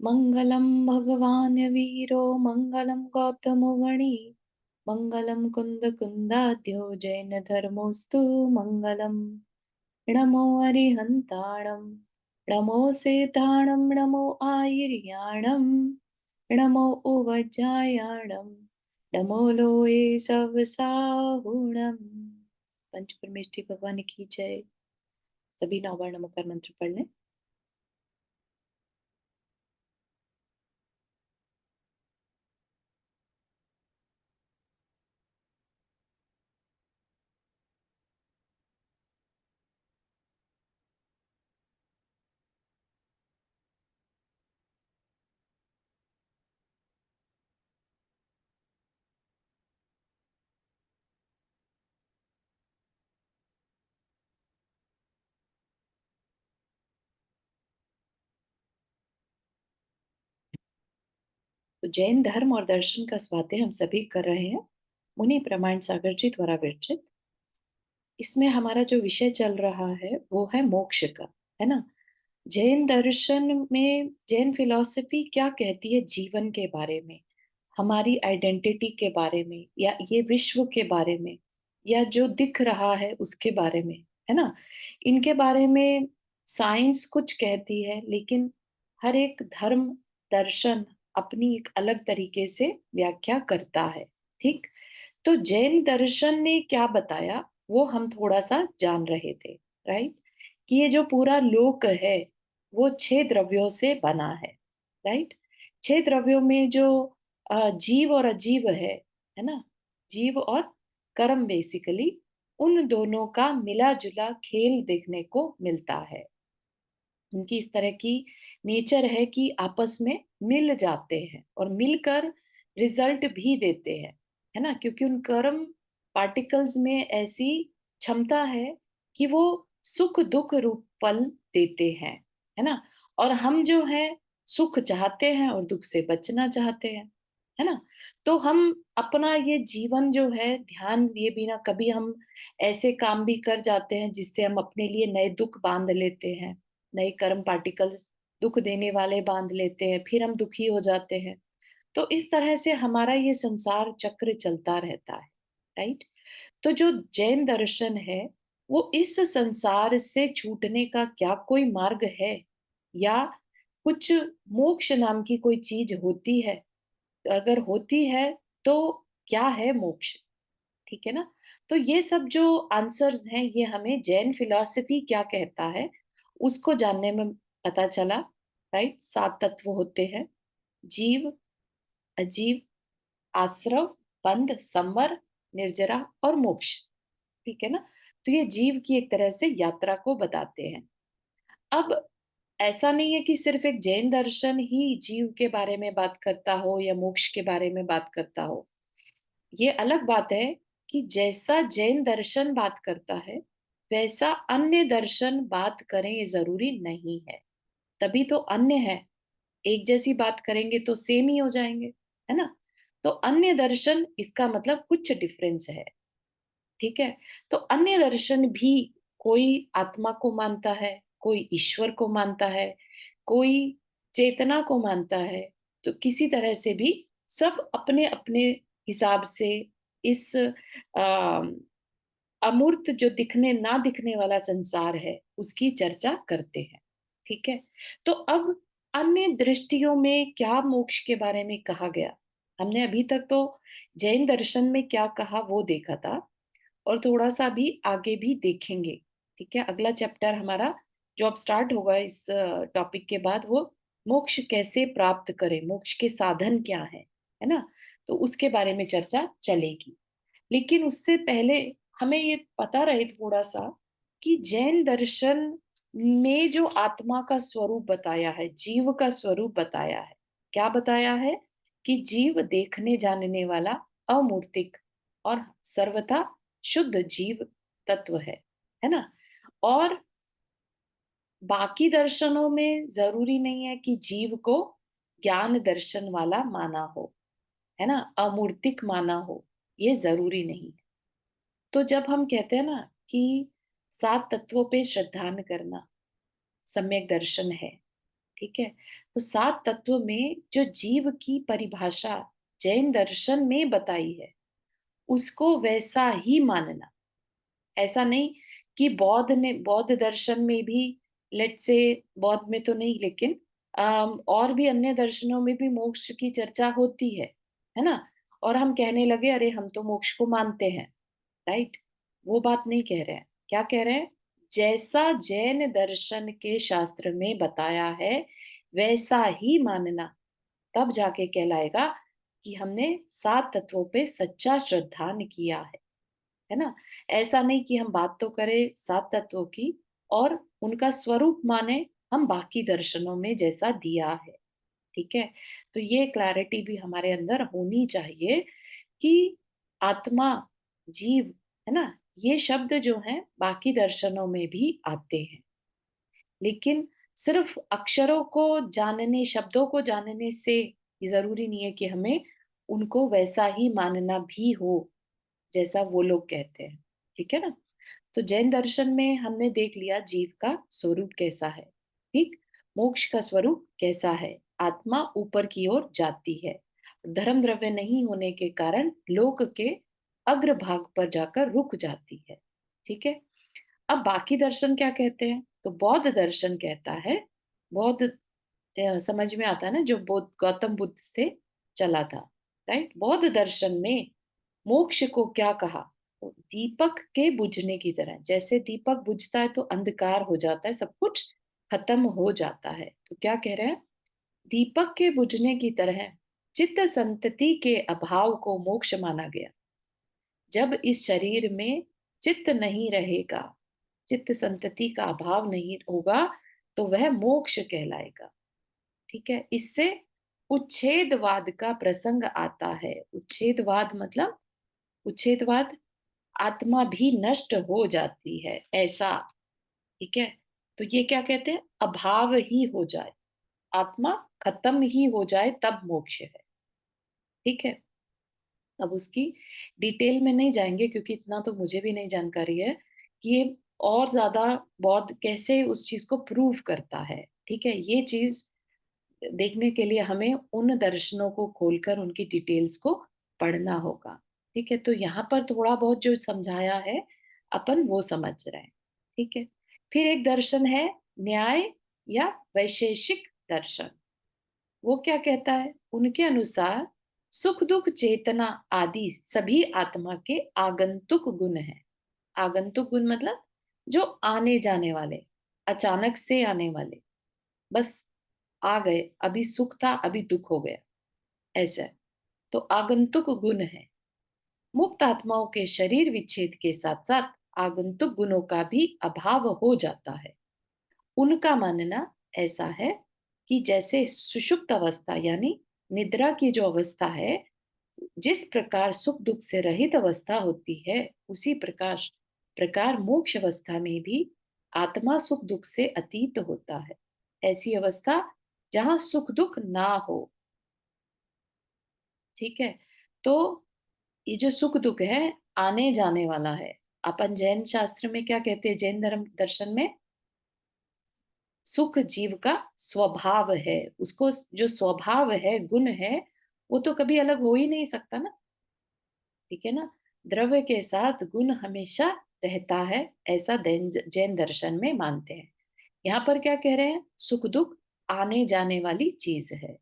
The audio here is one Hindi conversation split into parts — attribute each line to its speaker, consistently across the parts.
Speaker 1: मंगलम भगवान वीरो मंगलम गौतमो गणी मंगलम कुंद कुंदाद्यो जैन धर्मोस्तु मंगलम। नमो अरिहंताणम, नमो सेताणम, नमो आयर्याणम, नमो उवज्जायाणम, नमो लोए सवसाहुणम। पंच परमेष्ठी भगवान की जय। सभी नौवर्ण नमोकार मंत्र पढ़ लें। तो जैन धर्म और दर्शन का स्वाध्याय हम सभी कर रहे हैं, मुनि प्रमाण सागर जी द्वारा विरचित। इसमें हमारा जो विषय चल रहा है वो है मोक्ष का, है ना। जैन दर्शन में जैन फिलॉसफी क्या कहती है जीवन के बारे में, हमारी आइडेंटिटी के बारे में, या ये विश्व के बारे में, या जो दिख रहा है उसके बारे में, है ना। इनके बारे में साइंस कुछ कहती है, लेकिन हर एक धर्म दर्शन अपनी एक अलग तरीके से व्याख्या करता है। ठीक। तो जैन दर्शन ने क्या बताया वो हम थोड़ा सा जान रहे थे, राइट। कि ये जो पूरा लोक है वो 6 द्रव्यों से बना है, राइट। 6 द्रव्यों में जो जीव और अजीव है ना। जीव और कर्म बेसिकली उन दोनों का मिला जुला खेल देखने को मिलता है। उनकी इस तरह की नेचर है कि आपस में मिल जाते हैं और मिलकर रिजल्ट भी देते हैं, है ना। क्योंकि उन कर्म पार्टिकल्स में ऐसी क्षमता है कि वो सुख दुख रूप फल देते हैं, है ना। और हम जो है सुख चाहते हैं और दुख से बचना चाहते हैं, है ना। तो हम अपना ये जीवन जो है ध्यान दिए बिना कभी हम ऐसे काम भी कर जाते हैं जिससे हम अपने लिए नए दुख बांध लेते हैं, नए कर्म पार्टिकल्स दुख देने वाले बांध लेते हैं, फिर हम दुखी हो जाते हैं। तो इस तरह से हमारा ये संसार चक्र चलता रहता है, राइट। तो जो जैन दर्शन है वो इस संसार से छूटने का क्या कोई मार्ग है, या कुछ मोक्ष नाम की कोई चीज होती है, अगर होती है तो क्या है मोक्ष, ठीक है ना। तो ये सब जो आंसर्स हैं ये हमें जैन फिलॉसफी क्या कहता है उसको जानने में पता चला, राइट। 7 तत्व होते हैं: जीव, अजीव, आश्रव, बंध, संवर, निर्जरा और मोक्ष, ठीक है ना। तो ये जीव की एक तरह से यात्रा को बताते हैं। अब ऐसा नहीं है कि सिर्फ एक जैन दर्शन ही जीव के बारे में बात करता हो या मोक्ष के बारे में बात करता हो। ये अलग बात है कि जैसा जैन दर्शन बात करता है वैसा अन्य दर्शन बात करें ये जरूरी नहीं है। तभी तो अन्य है, एक जैसी बात करेंगे तो सेम ही हो जाएंगे, है ना। तो अन्य दर्शन इसका मतलब कुछ डिफरेंस है, ठीक है। तो अन्य दर्शन भी कोई आत्मा को मानता है, कोई ईश्वर को मानता है, कोई चेतना को मानता है। तो किसी तरह से भी सब अपने अपने हिसाब से इस आ, अमूर्त जो दिखने ना दिखने वाला संसार है उसकी चर्चा करते हैं, ठीक है। तो अब अन्य दृष्टियों में क्या मोक्ष के बारे में कहा गया, हमने अभी तक तो जैन दर्शन में क्या कहा वो देखा था, और थोड़ा सा भी आगे भी देखेंगे, ठीक है। अगला चैप्टर हमारा जो अब स्टार्ट होगा इस टॉपिक के बाद वो मोक्ष कैसे प्राप्त करें, मोक्ष के साधन क्या है ना। तो उसके बारे में चर्चा चलेगी। लेकिन उससे पहले हमें ये पता रहे थोड़ा सा कि जैन दर्शन में जो आत्मा का स्वरूप बताया है, जीव का स्वरूप बताया है, क्या बताया है कि जीव देखने जानने वाला अमूर्तिक और सर्वथा शुद्ध जीव तत्व है ना। और बाकी दर्शनों में जरूरी नहीं है कि जीव को ज्ञान दर्शन वाला माना हो, है ना, अमूर्तिक माना हो, ये जरूरी नहीं है। तो जब हम कहते हैं ना कि 7 तत्वों पे श्रद्धा करना सम्यक दर्शन है, ठीक है? तो 7 तत्व में जो जीव की परिभाषा जैन दर्शन में बताई है, उसको वैसा ही मानना। ऐसा नहीं कि बौद्ध दर्शन में भी, लेट्स से, बौद्ध में तो नहीं लेकिन और भी अन्य दर्शनों में भी मोक्ष की चर्चा होती है ना? और हम कहने लगे अरे हम तो मोक्ष को मानते हैं, राइट? वो बात नहीं कह रहे हैं। क्या कह रहे हैं? जैसा जैन दर्शन के शास्त्र में बताया है, वैसा ही मानना, तब जाके कहलाएगा कि हमने 7 तत्वों पे सच्चा श्रद्धान किया है ना? ऐसा नहीं कि हम बात तो करें 7 तत्वों की और उनका स्वरूप माने हम बाकी दर्शनों में जैसा दिया है, ठीक है? तो ये क्लैरिटी भी हमारे अंदर होनी चाहिए कि आत्मा, जीव, है ना? ये शब्द जो हैं बाकी दर्शनों में भी आते हैं। लेकिन सिर्फ अक्षरों को जानने, शब्दों को जानने से ये ज़रूरी नहीं है कि हमें उनको वैसा ही मानना भी हो, जैसा वो लोग कहते हैं। ठीक है ना? तो जैन दर्शन में हमने देख लिया जीव का स्वरूप कैसा है, ठीक? मोक्ष का स्वरूप कैसा है? आत्मा ऊपर की ओर जाती है। धर्म द्रव्य नहीं होने के कारण लोक के अग्रभाग पर जाकर रुक जाती है। ठीक है? अब बाकी दर्शन क्या कहते हैं? तो बौद्ध दर्शन कहता है, बौद्ध समझ में आता है ना, जो बौद्ध गौतम बुद्ध से चला था, राइट? बौद्ध दर्शन में मोक्ष को क्या कहा? तो दीपक के बुझने की तरह, जैसे दीपक बुझता है तो अंधकार हो जाता है, सब कुछ खत्म हो जाता है। तो क्या कह रहे हैं? दीपक के बुझने की तरह चित्त संतति के अभाव को मोक्ष माना गया। जब इस शरीर में चित्त नहीं रहेगा, चित्त संतति का अभाव नहीं होगा, तो वह मोक्ष कहलाएगा। ठीक है? इससे उच्छेदवाद का प्रसंग आता है। उच्छेदवाद मतलब, उच्छेदवाद, आत्मा भी नष्ट हो जाती है, ऐसा। ठीक है? तो ये क्या कहते हैं? अभाव ही हो जाए, आत्मा खत्म ही हो जाए, तब मोक्ष है। ठीक है? अब उसकी डिटेल में नहीं जाएंगे क्योंकि इतना तो मुझे भी नहीं जानकारी है कि ये और ज्यादा बौद्ध कैसे उस चीज को प्रूव करता है। ठीक है? ये चीज देखने के लिए हमें उन दर्शनों को खोलकर उनकी डिटेल्स को पढ़ना होगा। ठीक है? तो यहाँ पर थोड़ा बहुत जो समझाया है, अपन वो समझ रहे हैं। ठीक है? फिर एक दर्शन है न्याय या वैशेषिक दर्शन। वो क्या कहता है? उनके अनुसार सुख दुख चेतना आदि सभी आत्मा के आगंतुक गुण हैं। आगंतुक गुण मतलब जो आने जाने वाले, अचानक से आने वाले, बस आ गए, अभी सुख था अभी दुख हो गया, ऐसा। तो आगंतुक गुण है। मुक्त आत्माओं के शरीर विच्छेद के साथ साथ आगंतुक गुणों का भी अभाव हो जाता है। उनका मानना ऐसा है कि जैसे सुषुप्त अवस्था यानी निद्रा की जो अवस्था है, जिस प्रकार सुख दुख से रहित अवस्था होती है, उसी प्रकार प्रकार मोक्ष अवस्था में भी आत्मा सुख दुख से अतीत होता है। ऐसी अवस्था जहां सुख दुख ना हो। ठीक है? तो ये जो सुख दुख है आने जाने वाला है। अपन जैन शास्त्र में क्या कहते हैं? जैन धर्म दर्शन में सुख जीव का स्वभाव है। उसको जो स्वभाव है, गुण है, वो तो कभी अलग हो ही नहीं सकता ना। ठीक है ना? द्रव्य के साथ गुण हमेशा रहता है, ऐसा जैन दर्शन में मानते हैं। यहाँ पर क्या कह रहे हैं? सुख दुख आने जाने वाली चीज है।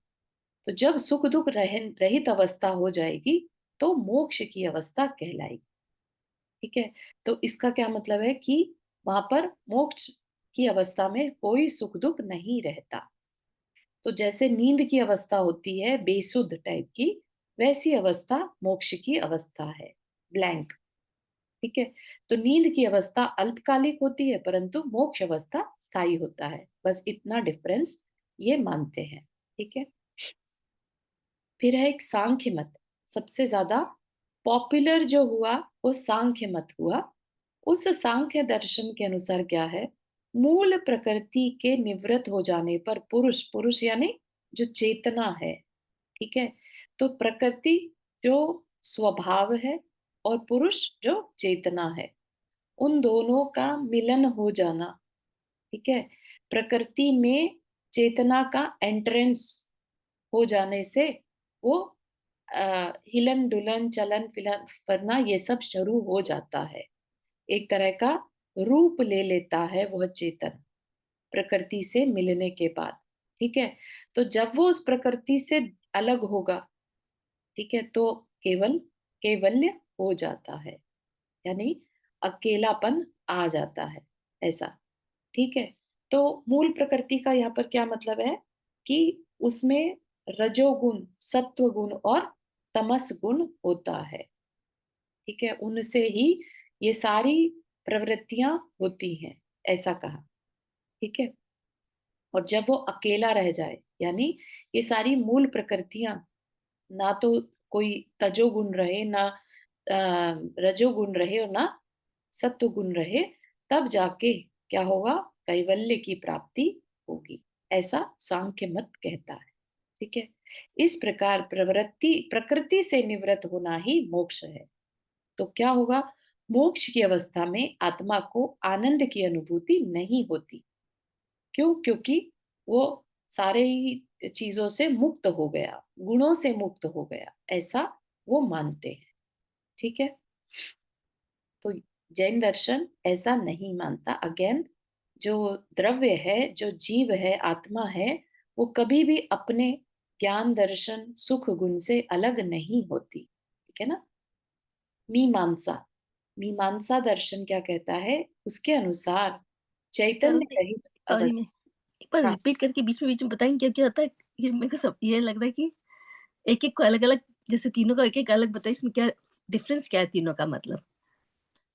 Speaker 1: तो जब सुख दुख रहित अवस्था हो जाएगी, तो मोक्ष की अवस्था कहलाएगी। ठीक है? तो इसका क्या मतलब है कि वहां पर मोक्ष की अवस्था में कोई सुख दुख नहीं रहता। तो जैसे नींद की अवस्था होती है बेसुध टाइप की, वैसी अवस्था मोक्ष की अवस्था है, ब्लैंक। ठीक है? तो नींद की अवस्था अल्पकालिक होती है, परंतु मोक्ष अवस्था स्थायी होता है। बस इतना डिफरेंस ये मानते हैं। ठीक है? फिर है एक सांख्य मत। सबसे ज्यादा पॉपुलर जो हुआ वो सांख्य मत हुआ। उस सांख्य दर्शन के अनुसार क्या है? मूल प्रकृति के निवृत्त हो जाने पर पुरुष, पुरुष यानी जो चेतना है, ठीक है? तो प्रकृति जो स्वभाव है और पुरुष जो चेतना है, उन दोनों का मिलन हो जाना। ठीक है? प्रकृति में चेतना का एंट्रेंस हो जाने से वो हिलन डुलन चलन फिलन फरना ये सब शुरू हो जाता है। एक तरह का रूप ले लेता है वह चेतन प्रकृति से मिलने के बाद। ठीक है, तो जब वो उस प्रकृति से अलग होगा, ठीक है, तो केवल केवल्य हो जाता है, यानी अकेलापन आ जाता है, ऐसा। ठीक है, तो मूल प्रकृति का यहाँ पर क्या मतलब है कि उसमें रजोगुण, सत्व गुण और तमस गुण होता है। ठीक है, उनसे ही ये सारी प्रवृत्तियां होती हैं, ऐसा कहा। ठीक है, और जब वो अकेला रह जाए, यानी ये सारी मूल प्रकृतियां, ना तो कोई तजोगुण रहे, ना रजोगुण रहे और ना सत्व गुण रहे, तब जाके क्या होगा, कैवल्य की प्राप्ति होगी, ऐसा सांख्य मत कहता है। ठीक है, इस प्रकार प्रवृत्ति प्रकृति से निवृत्त होना ही मोक्ष है। तो क्या होगा, मोक्ष की अवस्था में आत्मा को आनंद की अनुभूति नहीं होती। क्यों? क्योंकि वो सारे ही चीजों से मुक्त हो गया, गुणों से मुक्त हो गया, ऐसा वो मानते हैं। ठीक है, तो जैन दर्शन ऐसा नहीं मानता। अगेन, जो द्रव्य है, जो जीव है, आत्मा है, वो कभी भी अपने ज्ञान दर्शन सुख गुण से अलग नहीं होती। ठीक है ना। मीमांसा, मीमांसा दर्शन क्या कहता है, उसके अनुसार चैतन्य
Speaker 2: सॉरी
Speaker 1: रहित
Speaker 2: सॉरी मैं
Speaker 1: अवस्था।
Speaker 2: एक बार
Speaker 1: हाँ,
Speaker 2: रिपीट करके बीच में बताएँगे क्या-क्या होता है? ये मेरे को सब ये लग रहा है कि एक-एक को अलग-अलग जैसे तीनों का एक-एक अलग बताइए इसमें क्या डिफरेंस क्या है तीनों का मतलब?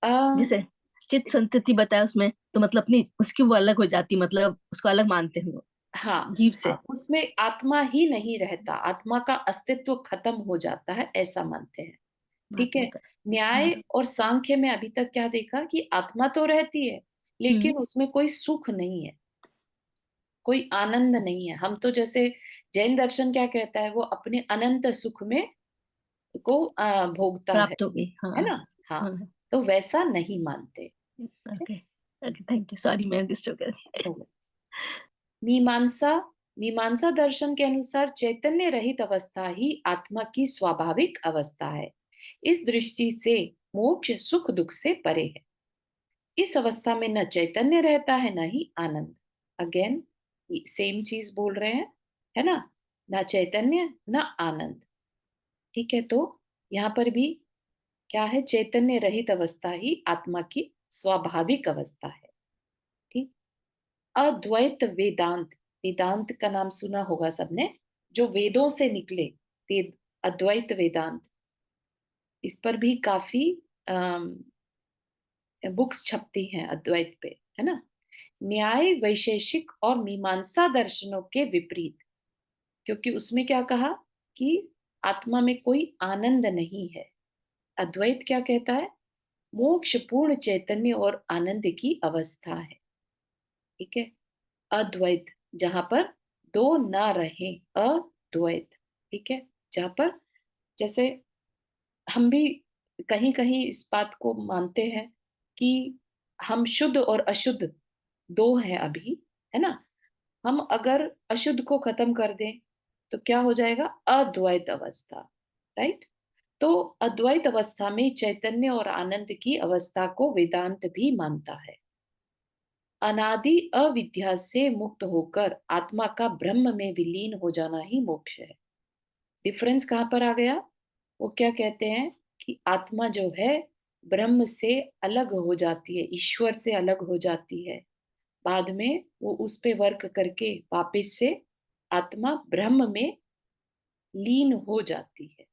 Speaker 1: अ,
Speaker 2: जैसे चित्त संतति बताया उसमें, तो मतलब अपनी उसकी वो अलग हो जाती मतलब उसको अलग मानते हैं वो,
Speaker 1: हाँ,
Speaker 2: जीव से।
Speaker 1: उसमें आत्मा ही नहीं रहता, आत्मा का अस्तित्व खत्म हो जाता है, ऐसा मानते हैं। ठीक
Speaker 2: महात्मा
Speaker 1: है,
Speaker 2: का
Speaker 1: न्याय
Speaker 2: हाँ।
Speaker 1: और सांख्य में अभी तक क्या देखा कि आत्मा तो रहती है,
Speaker 2: हुँ,
Speaker 1: लेकिन उसमें कोई सुख नहीं है, कोई आनंद नहीं है। हम तो जैसे जैन दर्शन क्या कहता है, वो अपने अनंत सुख में को भोगता
Speaker 2: प्राप्त हो गई।
Speaker 1: है
Speaker 2: हाँ,
Speaker 1: ना। हाँ,
Speaker 2: हाँ,
Speaker 1: तो वैसा नहीं मानते। ठीक
Speaker 2: okay, okay, thank you, sorry मैं डिस्टर्ब कर दी।
Speaker 1: है, मीमांसा, मीमांसा दर्शन के अनुसार चैतन्य रहित अवस्था ही आत्मा की स्वाभाविक अवस्था है। इस दृष्टि से मोक्ष सुख दुख से परे है। इस अवस्था में न चैतन्य रहता है न ही आनंद। अगेन सेम चीज बोल रहे हैं, है ना। ना चैतन्य न आनंद। ठीक है, तो यहाँ पर भी क्या है, चैतन्य रहित अवस्था ही आत्मा की स्वाभाविक अवस्था है। ठीक। अद्वैत वेदांत, वेदांत का नाम सुना होगा सबने, जो वेदों से निकले वेद, अद्वैत वेदांत। इस पर भी काफी बुक्स छपती हैं अद्वैत पे, है ना। न्याय वैशेषिक और मीमांसा दर्शनों के विपरीत, क्योंकि उसमें क्या कहा कि आत्मा में कोई आनंद नहीं है। अद्वैत क्या कहता है, मोक्ष पूर्ण चैतन्य और आनंद की अवस्था है। ठीक है, अद्वैत, जहां पर दो ना रहे, अद्वैत। ठीक है, जहां पर जैसे हम भी कहीं कहीं इस बात को मानते हैं कि हम शुद्ध और अशुद्ध दो हैं अभी, है ना। हम अगर अशुद्ध को खत्म कर दें तो क्या हो जाएगा, अद्वैत अवस्था। राइट। तो अद्वैत अवस्था में चैतन्य और आनंद की अवस्था को वेदांत भी मानता है। अनादि अविद्या से मुक्त होकर आत्मा का ब्रह्म में विलीन हो जाना ही मोक्ष है। डिफरेंस कहाँ पर आ गया, वो क्या कहते हैं कि आत्मा जो है ब्रह्म से अलग हो जाती है, ईश्वर से अलग हो जाती है। बाद में वो उस पे वर्क करके वापस से आत्मा ब्रह्म में लीन हो जाती है।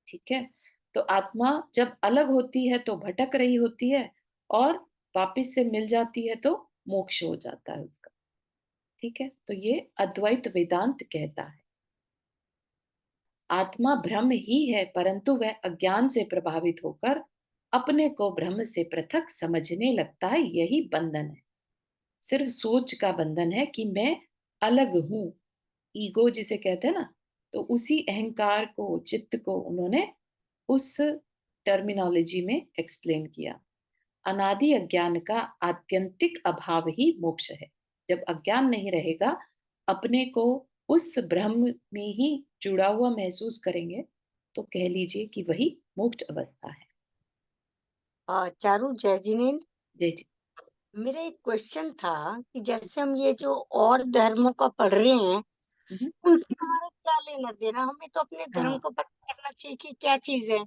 Speaker 1: ठीक है, तो आत्मा जब अलग होती है तो भटक रही होती है, और वापस से मिल जाती है तो मोक्ष हो जाता है उसका। ठीक है, तो ये अद्वैत वेदांत कहता है। आत्मा ब्रह्म ही है, परंतु वह अज्ञान से प्रभावित होकर अपने को ब्रह्म से पृथक समझने लगता है, यही बंधन है। सिर्फ सोच का बंधन है कि मैं अलग हूं, ईगो जिसे कहते हैं ना। तो उसी अहंकार को, चित्त को उन्होंने उस टर्मिनोलॉजी में एक्सप्लेन किया। अनादि अज्ञान का आत्यंतिक अभाव ही मोक्ष है। जब अज्ञान नहीं रहेगा अपने को उस ब्रह्म में ही जुड़ा हुआ महसूस करेंगे, तो कह लीजिए कि वही मोक्ष अवस्था है।
Speaker 3: चारू जय जिनेन्द्र,
Speaker 1: जय जी।
Speaker 3: मेरा एक क्वेश्चन था कि जैसे हम ये जो और धर्मों का पढ़ रहे हैं,
Speaker 1: हुँ,
Speaker 3: उनसे हमारा क्या लेना-देना? हमें तो अपने धर्म
Speaker 1: हाँ,
Speaker 3: को पता करना चाहिए कि क्या चीज़ है।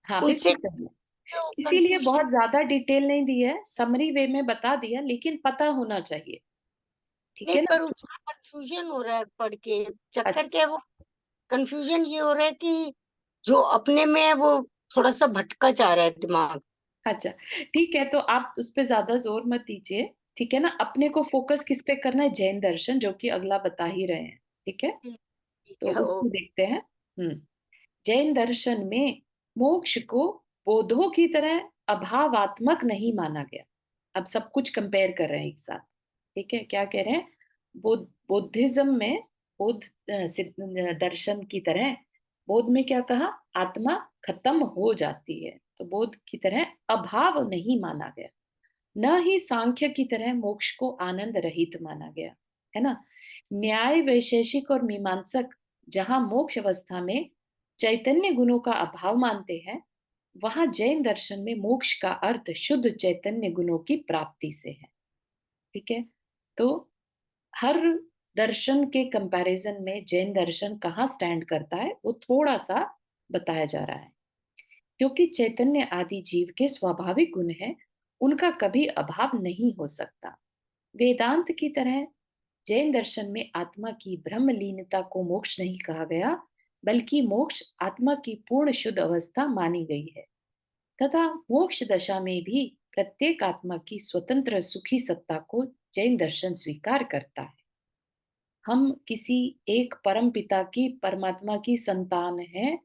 Speaker 1: हाँ,
Speaker 3: उनसे
Speaker 1: बिल्कुल सही है।
Speaker 3: जो
Speaker 1: इसीलिए
Speaker 3: कन्फ्यूज़न
Speaker 1: बहुत ज़्यादा डिटेल नहीं दी है, समरी वे में बता दिया, लेकिन पता होना चाहिए, ठीक
Speaker 3: नहीं,
Speaker 1: है ना?
Speaker 3: पर उसमें कन्फ्यूज़न हो रहा है पढ़ के। चक्कर
Speaker 1: अच्छा,
Speaker 3: क्या है, वो कन्फ्यूज़न ये हो रहा है कि जो अपने में है वो थोड़ा-सा भटका जा रहा है दिमाग।
Speaker 1: अच्छा, ठीक है, तो आप उस पे ज़्यादा ज़ोर मत दीजिए, ठीक है ना? अपने को फ़ोकस किस पे करना है? जैन दर्शन, जो कि अगला बता ही रहे हैं, ठीक है?
Speaker 3: ठीक ठीक
Speaker 1: तो
Speaker 3: है,
Speaker 1: उसको
Speaker 3: ओके।
Speaker 1: देखते हैं। हुँ। जैन दर्शन में मोक्ष को बोधों की तरह अभावात्मक नहीं माना गया। अब सब कुछ कंपेयर कर रहे हैं एक साथ, ठीक है? क्या कह रहे हैं? बुद्धिज्म में दर्शन की तरह बोध में क्या कहा? आत्मा खत्म हो जाती है, तो बोध की तरह अभाव नहीं माना गया। न ही सांख्य की तरह मोक्ष को आनंद रहित माना गया, है ना? न्याय वैशेषिक और मीमांसक जहां मोक्ष अवस्था में चैतन्य गुणों का अभाव मानते हैं, वहां जैन दर्शन में मोक्ष का अर्थ शुद्ध चैतन्य गुणों की प्राप्ति से है, ठीक है? तो हर दर्शन के कंपैरिजन में जैन दर्शन कहाँ स्टैंड करता है, वो थोड़ा सा बताया जा रहा है। क्योंकि चैतन्य आदि जीव के स्वाभाविक गुण हैं, उनका कभी अभाव नहीं हो सकता। वेदांत की तरह जैन दर्शन में आत्मा की ब्रह्मलीनता को मोक्ष नहीं कहा गया, बल्कि मोक्ष आत्मा की पूर्ण शुद्ध अवस्था मानी गई है। तथा मोक्ष दशा में भी प्रत्येक आत्मा की स्वतंत्र सुखी सत्ता को जैन दर्शन स्वीकार करता है। हम किसी एक परम पिता की परमात्मा की संतान हैं,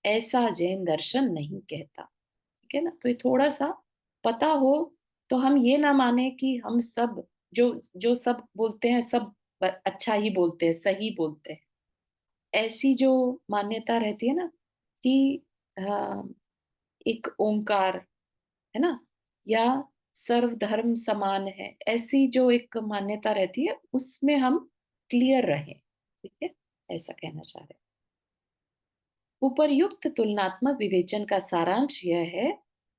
Speaker 1: ऐसा जैन दर्शन नहीं कहता, ठीक है ना? तो ये थोड़ा सा पता हो, तो हम ये ना माने कि हम सब जो जो सब बोलते हैं सब अच्छा ही बोलते हैं, सही बोलते हैं। ऐसी जो मान्यता रहती है ना कि अ, एक ओंकार, है ना? या सर्वधर्म समान है, ऐसी जो एक मान्यता रहती है, उसमें हम क्लियर रहें, ठीक है? ऐसा कहना चाह रहे हैं। उपर्युक्त तुलनात्मक विवेचन का सारांश यह है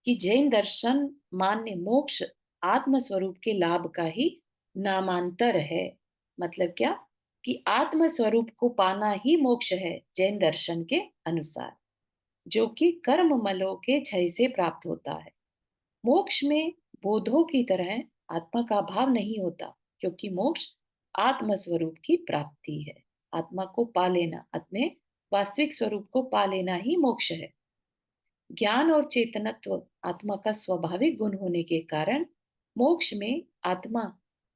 Speaker 1: कि जैन दर्शन मान्य मोक्ष आत्म स्वरूप के लाभ का ही नामांतर है। मतलब क्या? कि आत्म स्वरूप को पाना ही मोक्ष है जैन दर्शन के अनुसार, जो कि कर्म मलों के क्षय से प्राप्त होता है। मोक्ष में बोधों की तरह आत्मा का अभाव नहीं होता, क्योंकि मोक्ष आत्म स्वरूप की प्राप्ति है। आत्मा को पा लेना, अपने वास्तविक स्वरूप को पा लेना ही मोक्ष है। ज्ञान और चेतनत्व आत्मा का स्वाभाविक गुण होने के कारण मोक्ष में आत्मा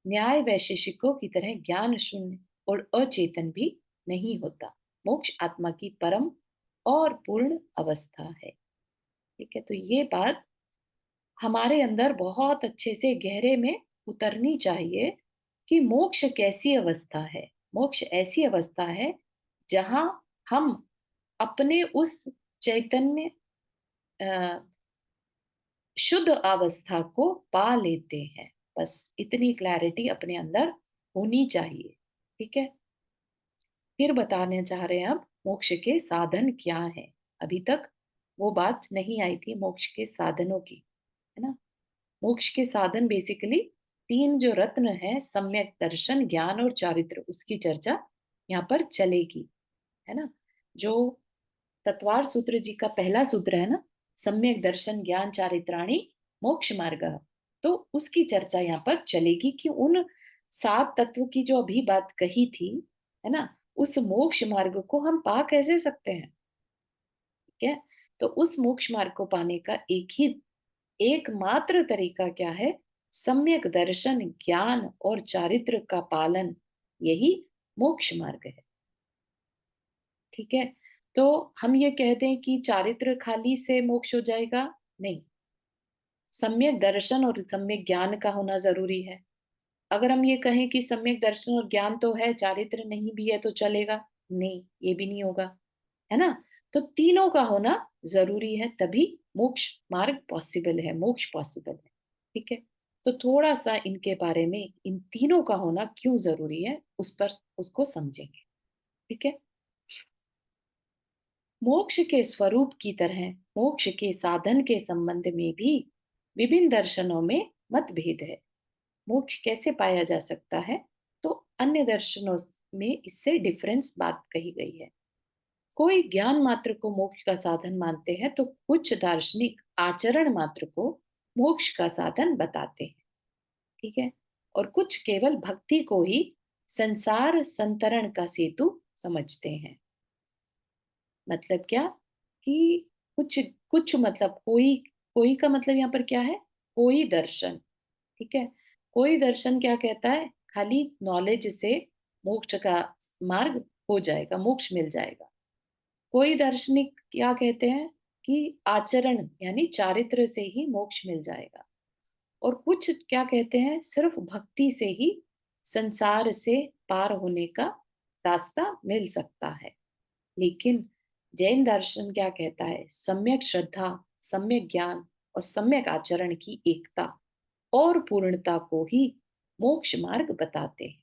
Speaker 1: न्याय वैशेषिकों की तरह ज्ञान शून्य और अचेतन भी नहीं होता। मोक्ष आत्मा की परम और पूर्ण अवस्था है, ठीक है? तो ये बात हमारे अंदर बहुत अच्छे से गहरे में उतरनी चाहिए कि मोक्ष कैसी अवस्था है। मोक्ष ऐसी अवस्था है जहां हम अपने उस चैतन्य अ, शुद्ध अवस्था को पा लेते हैं। बस इतनी क्लैरिटी अपने अंदर होनी चाहिए, ठीक है? फिर बताने चाह रहे हैं अब मोक्ष के साधन क्या हैं। अभी तक वो बात नहीं आई थी मोक्ष के साधनों की, है ना? मोक्ष के साधन बेसिकली तीन जो रत्न है, सम्यक दर्शन, ज्ञान और चारित्र, उसकी चर्चा यहाँ पर चलेगी, है ना? जो तत्वार सूत्र जी का पहला सूत्र है ना, सम्यक दर्शन ज्ञान चारित्राणी मोक्ष मार्ग, तो उसकी चर्चा यहाँ पर चलेगी कि उन सात तत्व की जो अभी बात कही थी, है ना, उस मोक्ष मार्ग को हम पा कैसे सकते हैं, ठीक है? तो उस मोक्ष मार्ग को पाने का एकमात्र तरीका क्या है? सम्यक दर्शन, ज्ञान और चारित्र का पालन, यही मोक्ष मार्ग है, ठीक है? तो हम ये कह दें कि चारित्र खाली से मोक्ष हो जाएगा? नहीं, सम्यक दर्शन और सम्यक ज्ञान का होना जरूरी है। अगर हम ये कहें कि सम्यक दर्शन और ज्ञान तो है, चारित्र नहीं भी है तो चलेगा? नहीं, ये भी नहीं होगा, है ना? तो तीनों का होना जरूरी है, तभी मोक्ष मार्ग पॉसिबल है, मोक्ष पॉसिबल है, ठीक है? तो थोड़ा सा इनके बारे में, इन तीनों का होना क्यों जरूरी है, उसको समझेंगे। ठीक है। मोक्ष के स्वरूप की तरह मोक्ष के साधन के संबंध में भी विभिन्न दर्शनों में मतभेद है। मोक्ष कैसे पाया जा सकता है, तो अन्य दर्शनों में इससे डिफरेंस बात कही गई है। कोई ज्ञान मात्र को मोक्ष का साधन मानते हैं, तो कुछ दार्शनिक आचरण मात्र को मोक्ष का साधन बताते हैं। ठीक है। और कुछ केवल भक्ति को ही संसार संतरण का सेतु समझते हैं। मतलब क्या कि कुछ कुछ मतलब कोई, कोई का मतलब यहाँ पर क्या है, कोई दर्शन। ठीक है। कोई दर्शन क्या कहता है, खाली नॉलेज से मोक्ष का मार्ग हो जाएगा, मोक्ष मिल जाएगा। कोई दार्शनिक क्या कहते हैं कि आचरण यानी चारित्र से ही मोक्ष मिल जाएगा। और कुछ क्या कहते हैं, सिर्फ भक्ति से ही संसार से पार होने का रास्ता मिल सकता है। लेकिन जैन दर्शन क्या कहता है, सम्यक श्रद्धा, सम्यक ज्ञान और सम्यक आचरण की एकता और पूर्णता को ही मोक्ष मार्ग बताते हैं।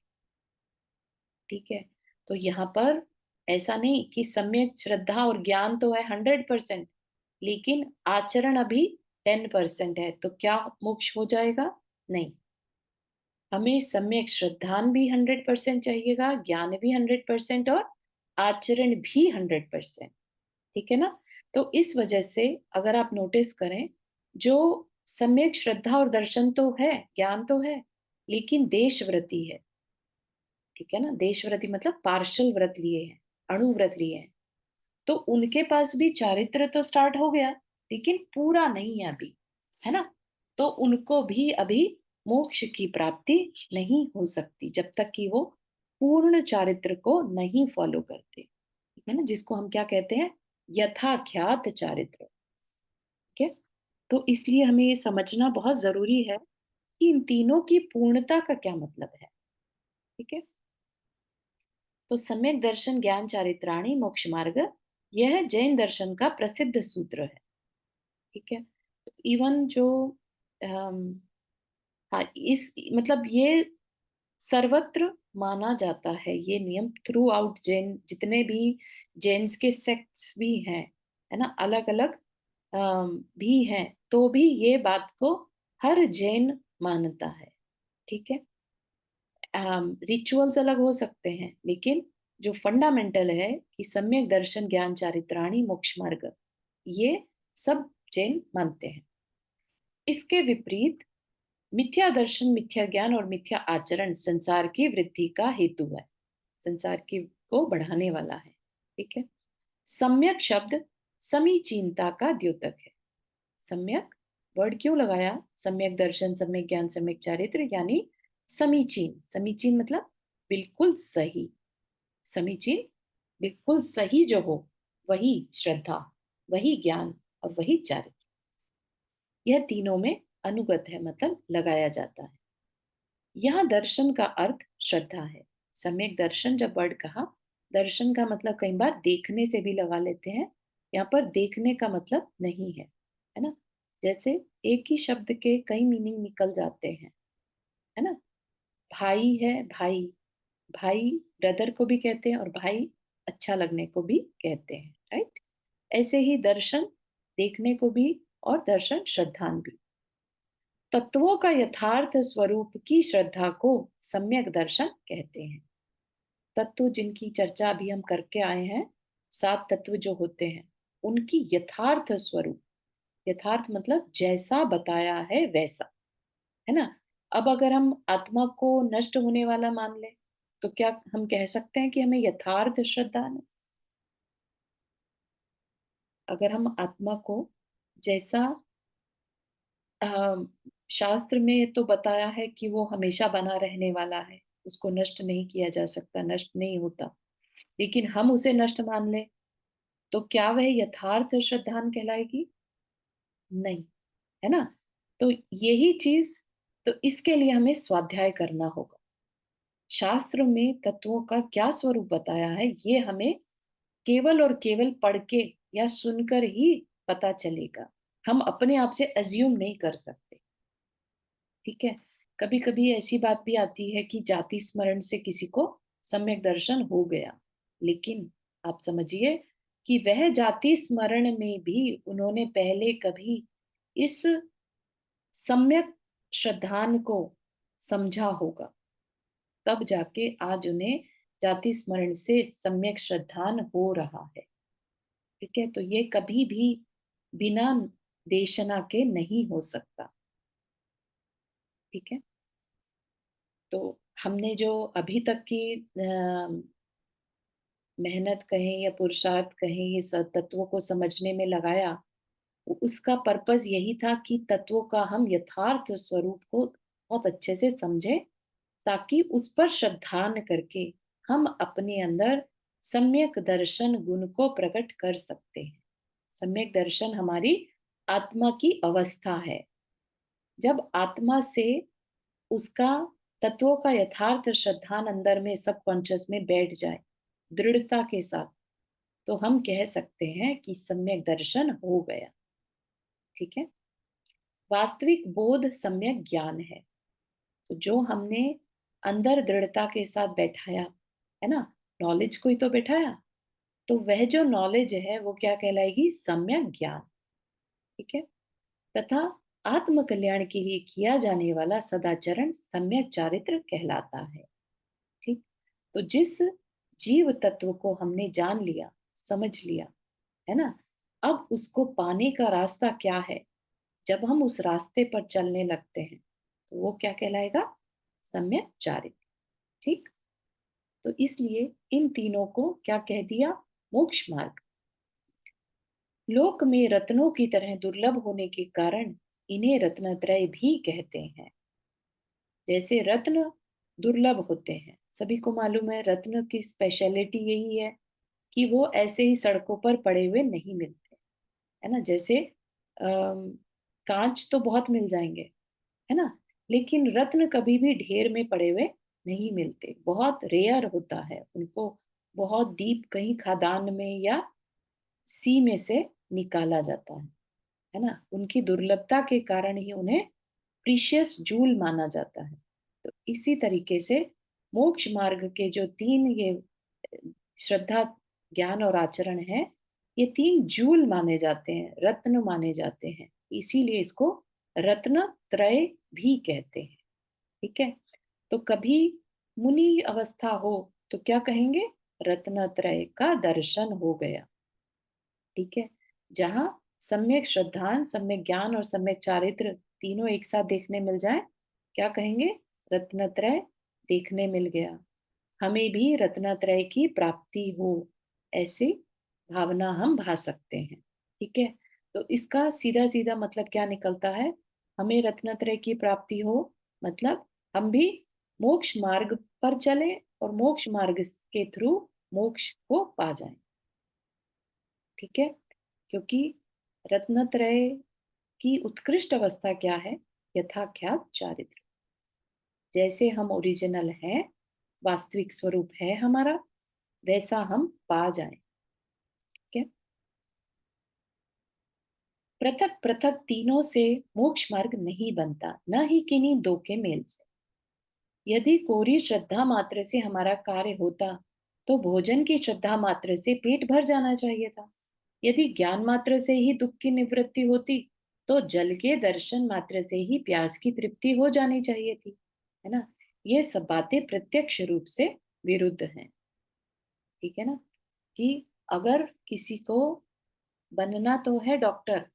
Speaker 1: ठीक है। तो यहाँ पर ऐसा नहीं कि सम्यक श्रद्धा और ज्ञान तो है 100%, लेकिन आचरण अभी 10% है, तो क्या मोक्ष हो जाएगा? नहीं। हमें सम्यक श्रद्धान भी 100% चाहिएगा, ज्ञान भी 100% और आचरण भी 100%। ठीक है ना। तो इस वजह से अगर आप नोटिस करें, जो सम्यक श्रद्धा और दर्शन तो है, ज्ञान तो है, लेकिन देशव्रती है। ठीक है ना। देशव्रती मतलब पार्शल व्रत लिए हैं, अणुव्रत लिए हैं, तो उनके पास भी चारित्र तो स्टार्ट हो गया, लेकिन पूरा नहीं है अभी, है ना। तो उनको भी अभी मोक्ष की प्राप्ति नहीं हो सकती जब तक कि वो पूर्ण चारित्र को नहीं फॉलो करते। ठीक है ना, जिसको हम क्या कहते हैं, यथाख्यात चारित्र। ठीक है। तो इसलिए हमें ये समझना बहुत जरूरी है कि इन तीनों की पूर्णता का क्या मतलब है। ठीक है। तो सम्यक दर्शन ज्ञान चारित्राणी मोक्ष मार्ग, यह जैन दर्शन का प्रसिद्ध सूत्र है। ठीक है। तो इवन जो हाँ, इस मतलब ये सर्वत्र माना जाता है ये नियम, थ्रू आउट जैन, जितने भी जैन्स के सेक्ट्स भी हैं, है ना, अलग अलग भी हैं, तो भी ये बात को हर जैन मानता है। ठीक है। रिचुअल्स अलग हो सकते हैं, लेकिन जो फंडामेंटल है कि सम्यक दर्शन ज्ञान चारित्राणी मोक्ष मार्ग, ये सब जैन मानते हैं। इसके विपरीत मिथ्या दर्शन, मिथ्या ज्ञान और मिथ्या आचरण संसार की वृद्धि का हेतु है, संसार की को बढ़ाने वाला है। ठीक है। सम्यक शब्द समीचीनता का द्योतक है। सम्यक वर्ड क्यों लगाया, सम्यक दर्शन, सम्यक ज्ञान, सम्यक चारित्र, यानी समीचीन। समीचीन मतलब बिल्कुल सही। समीचीन बिल्कुल सही जो हो, वही श्रद्धा, वही ज्ञान और वही चारित्र। यह तीनों में अनुगत है, मतलब लगाया जाता है। यहाँ दर्शन का अर्थ श्रद्धा है। सम्यक दर्शन, जब वर्ड कहा, दर्शन का मतलब कई बार देखने से भी लगा लेते हैं, यहाँ पर देखने का मतलब नहीं है ना। जैसे एक ही शब्द के कई मीनिंग निकल जाते हैं, है ना। भाई है, भाई, भाई ब्रदर को भी कहते हैं और भाई अच्छा लगने को भी कहते हैं, राइट। ऐसे ही दर्शन देखने को भी और दर्शन श्रद्धान भी। तत्वों का यथार्थ स्वरूप की श्रद्धा को सम्यक दर्शन कहते हैं। तत्व जिनकी चर्चा अभी हम करके आए हैं, 7 तत्व जो होते हैं, उनकी यथार्थ स्वरूप, यथार्थ मतलब जैसा बताया है वैसा, है ना। अब अगर हम आत्मा को नष्ट होने वाला मान लें, तो क्या हम कह सकते हैं कि हमें यथार्थ श्रद्धा नहीं? अगर हम आत्मा को जैसा शास्त्र में तो बताया है कि वो हमेशा बना रहने वाला है, उसको नष्ट नहीं किया जा सकता, नष्ट नहीं होता, लेकिन हम उसे नष्ट मान ले, तो क्या वह यथार्थ श्रद्धान कहलाएगी? नहीं, है ना। तो यही चीज, तो इसके लिए हमें स्वाध्याय करना होगा। शास्त्र में तत्वों का क्या स्वरूप बताया है, ये हमें केवल और केवल पढ़ के या सुनकर ही पता चलेगा। हम अपने आप से अज्यूम नहीं कर सकते। ठीक है। कभी कभी ऐसी बात भी आती है कि जाति स्मरण से किसी को सम्यक दर्शन हो गया, लेकिन आप समझिए कि वह जाति स्मरण में भी उन्होंने पहले कभी इस सम्यक श्रद्धान को समझा होगा, तब जाके आज उन्हें जाति स्मरण से सम्यक श्रद्धान हो रहा है। ठीक है, तो ये कभी भी बिना देशना के नहीं हो सकता। ठीक है, तो हमने जो अभी तक की मेहनत कहें या पुरुषार्थ कहें, ये सब तत्वों को समझने में लगाया, उसका पर्पस यही था कि तत्वों का हम यथार्थ स्वरूप को बहुत अच्छे से समझें, ताकि उस पर श्रद्धान करके हम अपने अंदर सम्यक दर्शन गुण को प्रकट कर सकते हैं। सम्यक दर्शन हमारी आत्मा की अवस्था है। जब आत्मा से उसका तत्वों का यथार्थ श्रद्धान अंदर में सबकॉन्शियस में बैठ जाए दृढ़ता के साथ, तो हम कह सकते हैं कि सम्यक दर्शन हो गया। ठीक है, वास्तविक बोध सम्यक ज्ञान है। तो जो हमने अंदर दृढ़ता के साथ बैठाया है ना, नॉलेज को ही तो बैठाया, तो वह जो नॉलेज है वो क्या कहलाएगी? सम्यक ज्ञान। ठीक है, तथा आत्म कल्याण के लिए किया जाने वाला सदाचरण सम्यक चारित्र कहलाता है। ठीक, तो जिस जीव तत्व को हमने जान लिया, समझ लिया, है ना, अब उसको पाने का रास्ता क्या है? जब हम उस रास्ते पर चलने लगते हैं तो वो क्या कहलाएगा? सम्यक चारित्र। ठीक, तो इसलिए इन तीनों को क्या कह दिया? मोक्ष मार्ग। लोक में रत्नों की तरह दुर्लभ होने के कारण इन्हें रत्नत्रय भी कहते हैं। जैसे रत्न दुर्लभ होते हैं, सभी को मालूम है रत्न की स्पेशलिटी यही है कि वो ऐसे ही सड़कों पर पड़े हुए नहीं मिलते, है ना। जैसे कांच तो बहुत मिल जाएंगे, है ना, लेकिन रत्न कभी भी ढेर में पड़े हुए नहीं मिलते, बहुत रेयर होता है उनको, बहुत डीप कहीं खदान में या सी में से निकाला जाता है ना। उनकी दुर्लभता के कारण ही उन्हें प्रीशियस जूल माना जाता है। तो इसी तरीके से मोक्ष मार्ग के जो तीन ये श्रद्धा, ज्ञान और आचरण है, ये तीन जूल माने जाते हैं, रत्न माने जाते हैं, इसीलिए इसको रत्न त्रय भी कहते हैं। ठीक है, तो कभी मुनि अवस्था हो तो क्या कहेंगे? रत्न त्रय का दर्शन हो गया। ठीक है, जहां सम्यक श्रद्धान, सम्यक ज्ञान और सम्यक चारित्र तीनों एक साथ देखने मिल जाए, क्या कहेंगे? रत्नत्रय देखने मिल गया। हमें भी रत्नत्रय की प्राप्ति हो, ऐसी भावना हम भा सकते हैं। ठीक है, तो इसका सीधा सीधा मतलब क्या निकलता है? हमें रत्नत्रय की प्राप्ति हो मतलब हम भी मोक्ष मार्ग पर चले और मोक्ष मार्ग के थ्रू मोक्ष को पा जाएं। ठीक है, क्योंकि रत्नत्रय की उत्कृष्ट अवस्था क्या है? यथाख्यात चारित्र। जैसे हम ओरिजिनल हैं, वास्तविक स्वरूप है हमारा, वैसा हम पा जाएं। ठीक है, पृथक पृथक तीनों से मोक्ष मार्ग नहीं बनता, न ही किन्हीं दो के मेल से। यदि कोरी श्रद्धा मात्र से हमारा कार्य होता तो भोजन की श्रद्धा मात्र से पेट भर जाना चाहिए था। यदि ज्ञान मात्र से ही दुख की निवृत्ति होती तो जल के दर्शन मात्र से ही प्यास की तृप्ति हो जानी चाहिए थी, है ना। ये सब बातें प्रत्यक्ष रूप से विरुद्ध हैं। ठीक है ना, कि अगर किसी को बनना तो है डॉक्टर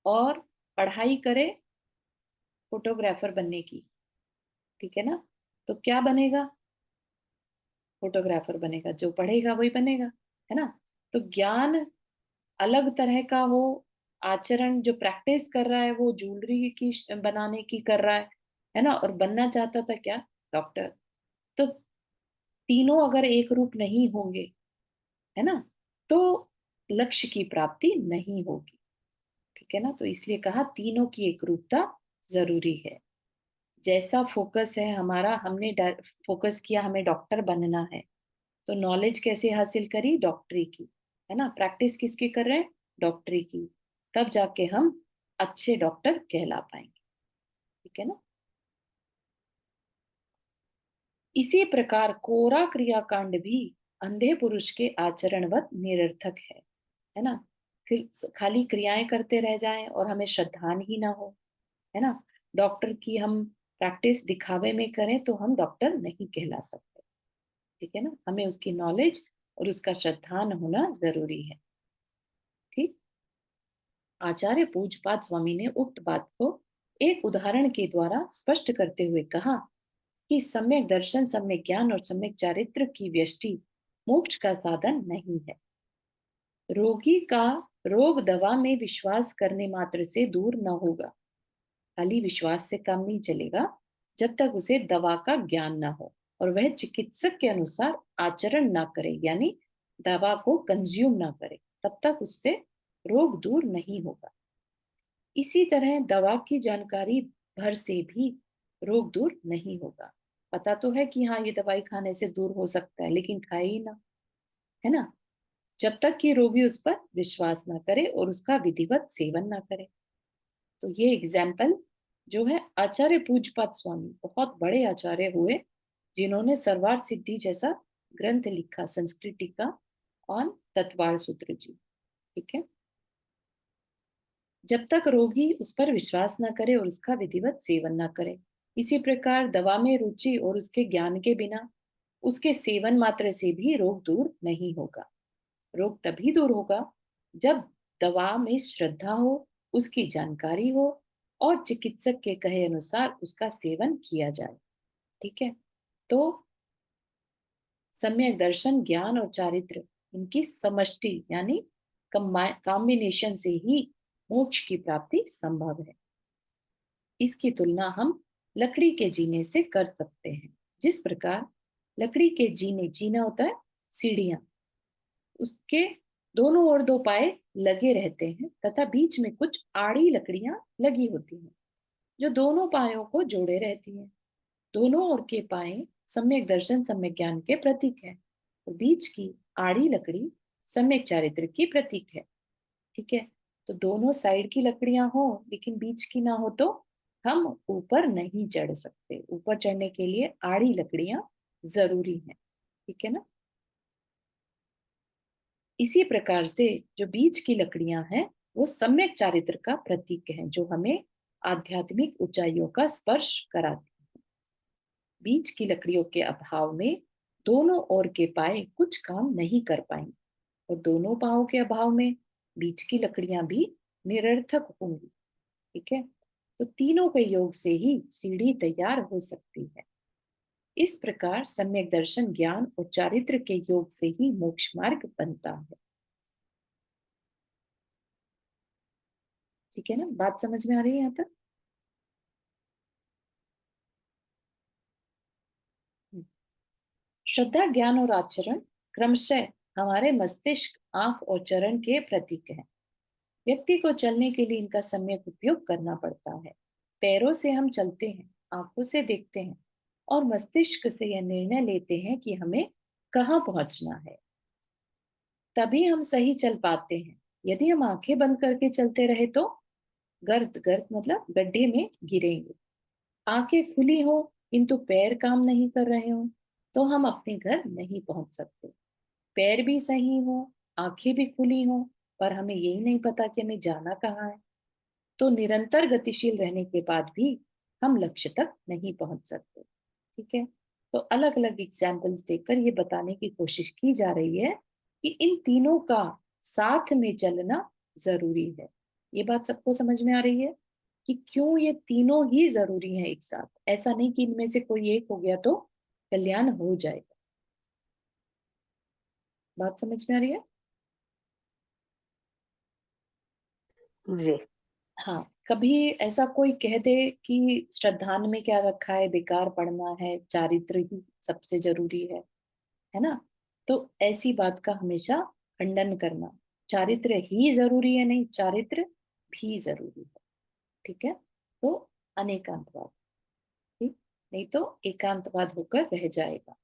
Speaker 1: और पढ़ाई करे फोटोग्राफर बनने की, ठीक है ना, तो क्या बनेगा? फोटोग्राफर बनेगा, जो पढ़ेगा वही बनेगा, है ना। तो ज्ञान अलग तरह का हो, आचरण जो प्रैक्टिस कर रहा है वो ज्वेलरी की बनाने की कर रहा है ना, और बनना चाहता था क्या? डॉक्टर। तो तीनों अगर एक रूप नहीं होंगे, है ना, तो लक्ष्य की प्राप्ति नहीं होगी। ठीक है ना, तो इसलिए कहा तीनों की एक रूपता जरूरी है। जैसा फोकस है हमारा, हमने फोकस किया हमें डॉक्टर बनना है, तो नॉलेज कैसे हासिल करी? डॉक्टरी की, है ना। प्रैक्टिस किसकी कर रहे हैं? डॉक्टरी की। तब जाके हम अच्छे डॉक्टर कहला पाएंगे। ठीक है ना। इसी प्रकार कोरा क्रियाकांड भी अंधे पुरुष के आचरणवत निरर्थक है ना। फिर खाली क्रियाएं करते रह जाएं और हमें श्रद्धान ही ना हो, है ना। डॉक्टर की हम प्रैक्टिस दिखावे में करें तो हम डॉक्टर नहीं कहला सकते, ठीक है ना। हमें उसकी नॉलेज और उसका श्रद्धान होना जरूरी है, ठीक। आचार्य पूज्यपाद स्वामी ने उक्त बात को एक उदाहरण के द्वारा स्पष्ट करते हुए कहा कि सम्यक दर्शन, सम्यक ज्ञान और सम्यक चारित्र की व्यष्टि मोक्ष का साधन नहीं है। रोगी का रोग दवा में विश्वास करने मात्र से दूर न होगा। खाली विश्वास से काम नहीं चलेगा जब तक उसे दवा का ज्ञान ना हो और वह चिकित्सक के अनुसार आचरण ना करे, यानी दवा को कंज्यूम ना करे, तब तक उससे रोग दूर नहीं होगा। इसी तरह दवा की जानकारी भर से भी रोग दूर नहीं होगा। पता तो है कि हाँ ये दवाई खाने से दूर हो सकता है, लेकिन खाए ही ना, है ना, जब तक कि रोगी उस पर विश्वास ना करे और उसका विधिवत सेवन ना करे। तो ये एग्जाम्पल जो है आचार्य पूज्यपाद स्वामी, बहुत बड़े आचार्य हुए जिन्होंने सर्वार्थ सिद्धि जैसा ग्रंथ लिखा, संस्कृति का और तत्वार सूत्र जी, ठीक है। जब तक रोगी उस पर विश्वास न करे और उसका विधिवत सेवन न करे। इसी प्रकार दवा में रुचि और उसके ज्ञान के बिना उसके सेवन मात्र से भी रोग दूर नहीं होगा। रोग तभी दूर होगा जब दवा में श्रद्धा हो, उसकी जानकारी हो और चिकित्सक के कहे अनुसार उसका सेवन किया जाए, ठीक है। तो सम्यक दर्शन, ज्ञान और चारित्र, इनकी समष्टि यानी कॉम्बिनेशन से ही मोक्ष की प्राप्ति संभव है। इसकी तुलना हम लकड़ी के जीने से कर सकते हैं। जिस प्रकार लकड़ी के जीने, जीना होता है सीढ़ियां, उसके दोनों ओर दो पाए लगे रहते हैं तथा बीच में कुछ आड़ी लकड़ियां लगी होती हैं जो दोनों पायों को जोड़े रहती हैं। दोनों ओर के पाए सम्यक दर्शन, सम्यक ज्ञान के प्रतीक है और बीच की आड़ी लकड़ी सम्यक चारित्र की प्रतीक है, ठीक है। तो दोनों साइड की लकड़ियां हो लेकिन बीच की ना हो तो हम ऊपर नहीं चढ़ सकते। ऊपर चढ़ने के लिए आड़ी लकड़ियां जरूरी हैं, ठीक है ना। इसी प्रकार से जो बीच की लकड़ियां हैं वो सम्यक चारित्र का प्रतीक है जो हमें आध्यात्मिक ऊंचाइयों का स्पर्श कराती है। बीच की लकड़ियों के अभाव में दोनों ओर के पाए कुछ काम नहीं कर पाएंगे और दोनों पाओं के अभाव में बीच की लकड़ियां भी निरर्थक होंगी, ठीक है। तो तीनों के योग से ही सीढ़ी तैयार हो सकती है। इस प्रकार सम्यक दर्शन, ज्ञान और चारित्र के योग से ही मोक्ष मार्ग बनता है, ठीक है ना। बात समझ में आ रही है यहाँ तक? श्रद्धा, ज्ञान और आचरण क्रमशः हमारे मस्तिष्क, आंख और चरण के प्रतीक हैं। व्यक्ति को चलने के लिए इनका सम्यक उपयोग करना पड़ता है। पैरों से हम चलते हैं, आंखों से देखते हैं और मस्तिष्क से यह निर्णय लेते हैं कि हमें कहाँ पहुंचना है। तभी हम सही चल पाते हैं। यदि हम आंखें बंद करके चलते रहे तो गर्द गर्द मतलब गड्ढे में गिरेंगे। आंखें खुली हो किंतु पैर काम नहीं कर रहे हो तो हम अपने घर नहीं पहुंच सकते। पैर भी सही हो, आंखें भी खुली हो, पर हमें यही नहीं पता कि हमें जाना कहाँ है, तो निरंतर गतिशील रहने के बाद भी हम लक्ष्य तक नहीं पहुंच सकते, ठीक है। तो अलग अलग एग्जाम्पल्स देकर ये बताने की कोशिश की जा रही है कि इन तीनों का साथ में चलना जरूरी है। ये बात सबको समझ में आ रही है कि क्यों ये तीनों ही जरूरी हैं एक साथ। ऐसा नहीं कि इनमें से कोई एक हो गया तो कल्याण हो जाएगा। बात समझ में आ रही है?
Speaker 3: जी।
Speaker 1: हाँ, कभी ऐसा कोई कह दे कि श्रद्धान में क्या रखा है, बेकार पढ़ना है, चारित्र ही सबसे जरूरी है ना। तो ऐसी बात का हमेशा खंडन करना। चारित्र ही जरूरी है, नहीं, चारित्र भी जरूरी है, ठीक है। तो अनेकांतवाद, ठीक, नहीं तो एकांतवाद होकर रह जाएगा।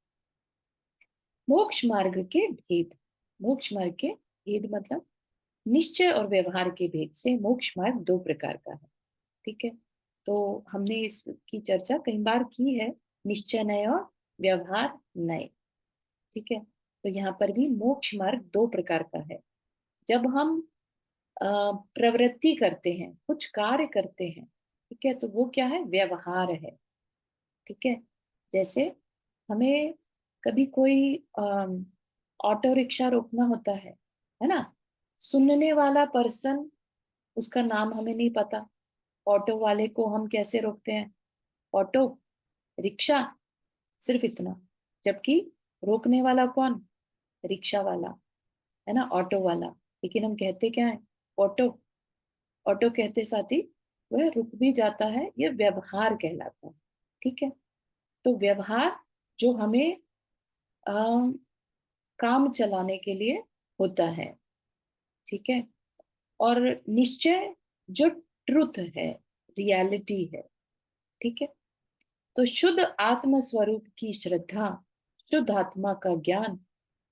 Speaker 1: मोक्ष मार्ग के भेद। मोक्ष मार्ग के भेद मतलब निश्चय और व्यवहार के भेद से मोक्ष मार्ग दो प्रकार का है, ठीक है। तो हमने इसकी चर्चा कई बार की है, निश्चय नय और व्यवहार नए। ठीक है, तो यहाँ पर भी मोक्ष मार्ग दो प्रकार का है। जब हम प्रवृत्ति करते हैं, कुछ कार्य करते हैं, ठीक है, तो वो क्या है, व्यवहार है। ठीक है, जैसे हमें कभी कोई ऑटो रिक्शा रोकना होता है ना। सुनने वाला पर्सन, उसका नाम हमें नहीं पता, ऑटो वाले को हम कैसे रोकते हैं, ऑटो, रिक्शा, सिर्फ इतना। जबकि रोकने वाला कौन, रिक्शा वाला, है ना, ऑटो वाला। लेकिन हम कहते क्या है, ऑटो। ऑटो कहते साथ ही वह रुक भी जाता है, यह व्यवहार कहलाता है। ठीक है, तो व्यवहार जो हमें काम चलाने के लिए होता है। ठीक है, और निश्चय जो ट्रुथ है, रियलिटी है। ठीक है, तो शुद्ध आत्म स्वरूप की श्रद्धा, शुद्ध आत्मा का ज्ञान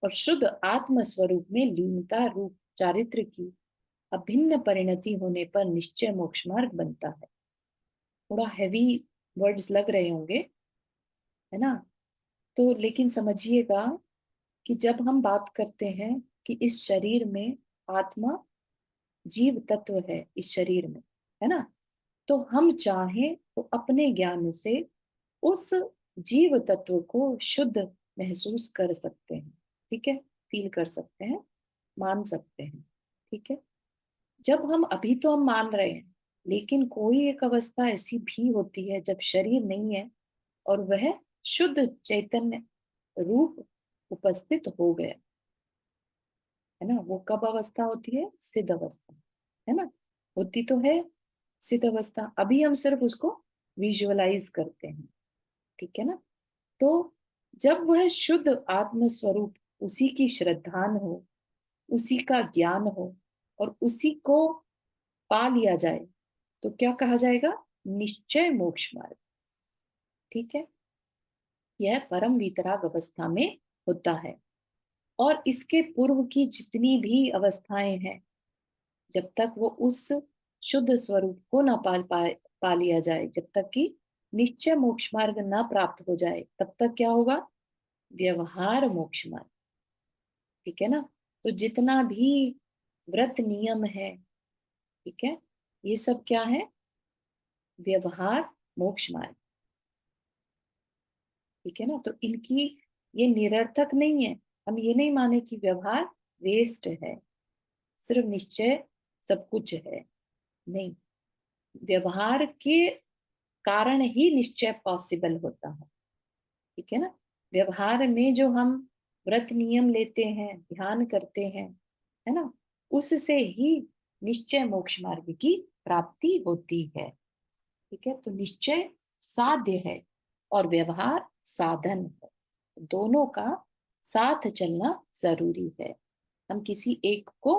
Speaker 1: और शुद्ध आत्म स्वरूप में लीनता रूप चारित्र की अभिन्न परिणति होने पर निश्चय मोक्ष मार्ग बनता है। थोड़ा हैवी वर्ड्स लग रहे होंगे, है ना। तो लेकिन समझिएगा कि जब हम बात करते हैं कि इस शरीर में आत्मा जीव तत्व है, इस शरीर में, है ना, तो हम चाहें तो अपने ज्ञान से उस जीव तत्व को शुद्ध महसूस कर सकते हैं। ठीक है, फील कर सकते हैं, मान सकते हैं। ठीक है, जब हम अभी तो हम मान रहे हैं, लेकिन कोई एक अवस्था ऐसी भी होती है जब शरीर नहीं है और वह शुद्ध चैतन्य रूप उपस्थित हो गया, है ना। वो कब अवस्था होती है, सिद्ध अवस्था, है ना। होती तो है सिद्ध अवस्था, अभी हम सिर्फ उसको विजुअलाइज करते हैं। ठीक है ना। तो जब वह शुद्ध आत्म स्वरूप, उसी की श्रद्धान हो, उसी का ज्ञान हो और उसी को पा लिया जाए, तो क्या कहा जाएगा, निश्चय मोक्ष मार्ग। ठीक है, यह परम वितराग अवस्था में होता है। और इसके पूर्व की जितनी भी अवस्थाएं हैं, जब तक वो उस शुद्ध स्वरूप को ना पा लिया जाए, जब तक कि निश्चय मोक्ष मार्ग ना प्राप्त हो जाए, तब तक क्या होगा, व्यवहार मोक्ष मार्ग। ठीक है ना। तो जितना भी व्रत नियम है, ठीक है, ये सब क्या है, व्यवहार मोक्ष मार्ग। ठीक है ना। तो इनकी ये निरर्थक नहीं है। हम ये नहीं माने कि व्यवहार वेस्ट है, सिर्फ निश्चय सब कुछ है, नहीं। व्यवहार के कारण ही निश्चय पॉसिबल होता है। ठीक है ना। व्यवहार में जो हम व्रत नियम लेते हैं, ध्यान करते हैं, है ना, उससे ही निश्चय मोक्ष मार्ग की प्राप्ति होती है। ठीक है, तो निश्चय साध्य है और व्यवहार साधन है। दोनों का साथ चलना जरूरी है। हम किसी एक को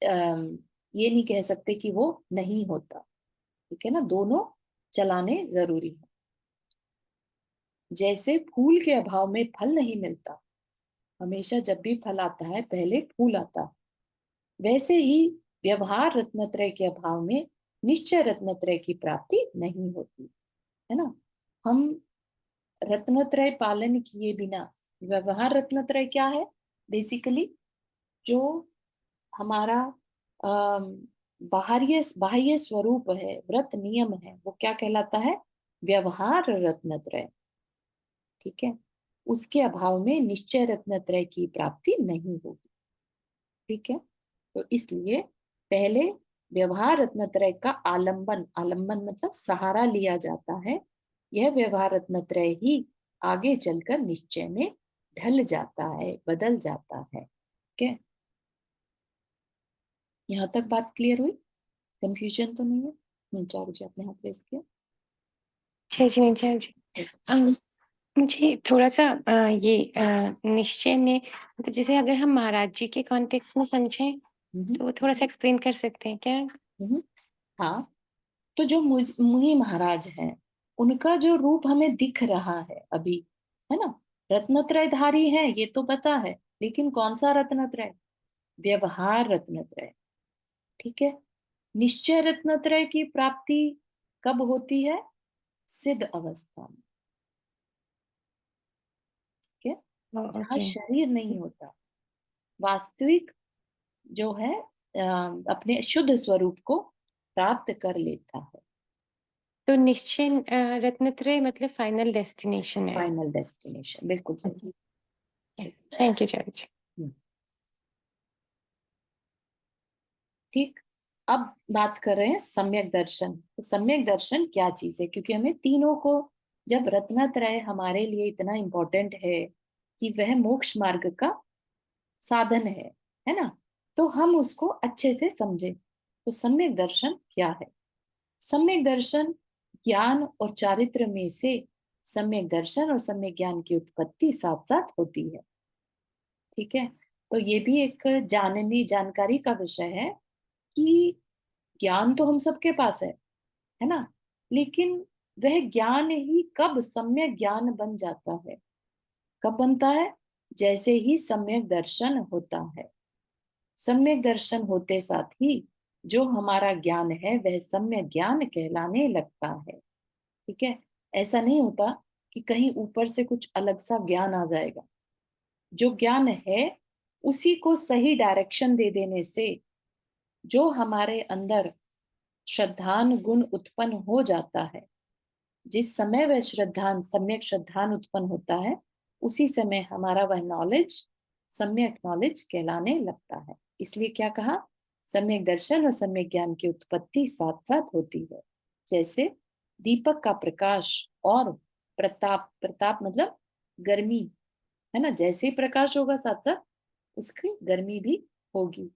Speaker 1: ये नहीं कह सकते कि वो नहीं होता। ठीक है ना, दोनों चलाने जरूरी है। जैसे फूल के अभाव में फल नहीं मिलता, हमेशा जब भी फल आता है पहले फूल आता है, वैसे ही व्यवहार रत्नत्रय के अभाव में निश्चय रत्नत्रय की प्राप्ति नहीं होती, है ना। हम रत्नत्रय पालन किए बिना, व्यवहार रत्नत्रय क्या है, बेसिकली जो हमारा अम, बाहरी बाह्य स्वरूप है, व्रत नियम है, वो क्या कहलाता है, व्यवहार रत्नत्रय। ठीक है, उसके अभाव में निश्चय रत्नत्रय की प्राप्ति नहीं होगी। ठीक है, तो इसलिए पहले व्यवहार रत्नत्रय का आलंबन, आलंबन मतलब सहारा लिया जाता है। यह व्यवहार रत्नत्रय ही आगे चलकर निश्चय में ढल जाता है, बदल जाता है। ठीक है, यहाँ तक बात क्लियर हुई, कंफ्यूजन तो नहीं है। चारू जी आपने हाथ रेस किया।
Speaker 4: जय जी, नहीं जय जी। मुझे थोड़ा सा ये निश्चय ने, तो जैसे अगर हम महाराज जी के कॉन्टेक्स्ट में समझें तो थोड़ा सा एक्सप्लेन कर सकते हैं क्या?
Speaker 1: हाँ, तो जो मुनि महाराज हैं, उनका जो रूप हमें दिख रहा है अभी, है ना, रत्नत्रयधारी है ये तो पता है, लेकिन कौन सा रत्नत्रय, व्यवहार रत्नत्रय। ठीक है, निश्चय रत्नत्रय की प्राप्ति कब होती है, सिद्ध अवस्था में। जहाँ
Speaker 4: ओके।
Speaker 1: शरीर नहीं होता, वास्तविक जो है अपने शुद्ध स्वरूप को प्राप्त कर लेता है।
Speaker 4: तो निश्चय रत्नत्रय मतलब फाइनल डेस्टिनेशन है।
Speaker 1: फाइनल डेस्टिनेशन, बिल्कुल सही।
Speaker 4: थैंक यू चाची।
Speaker 1: हम्म, ठीक। अब बात कर रहे हैं सम्यक दर्शन। तो सम्यक दर्शन क्या चीज है, क्योंकि हमें तीनों को, जब रत्नत्रय हमारे लिए इतना इम्पोर्टेंट है कि वह मोक्ष मार्ग का साधन है ना, तो हम उसको अच्छे से समझें। तो सम्यक दर्शन क्या है? सम्यक दर्शन ज्ञान और चारित्र में से सम्यक दर्शन और सम्यक ज्ञान की उत्पत्ति साथ साथ होती है। ठीक है, तो ये भी एक जानकारी का विषय है कि ज्ञान तो हम सबके पास है ना, लेकिन वह ज्ञान ही कब सम्यक ज्ञान बन जाता है? कब बनता है? जैसे ही सम्यक दर्शन होता है। सम्यक दर्शन होते साथ ही जो हमारा ज्ञान है वह सम्यक ज्ञान कहलाने लगता है। ठीक है, ऐसा नहीं होता कि कहीं ऊपर से कुछ अलग सा ज्ञान आ जाएगा। जो ज्ञान है उसी को सही डायरेक्शन दे देने से जो हमारे अंदर श्रद्धान गुण उत्पन्न हो जाता है, जिस समय वह श्रद्धान सम्यक श्रद्धान उत्पन्न होता है, उसी समय हमारा वह नॉलेज सम्यक नॉलेज कहलाने लगता है। इसलिए क्या कहा? सम्यक दर्शन और सम्यक ज्ञान की उत्पत्ति साथ साथ होती है। जैसे दीपक का प्रकाश और प्रताप, प्रताप मतलब गर्मी, है ना, जैसे ही प्रकाश होगा साथ साथ उसकी गर्मी भी होगी।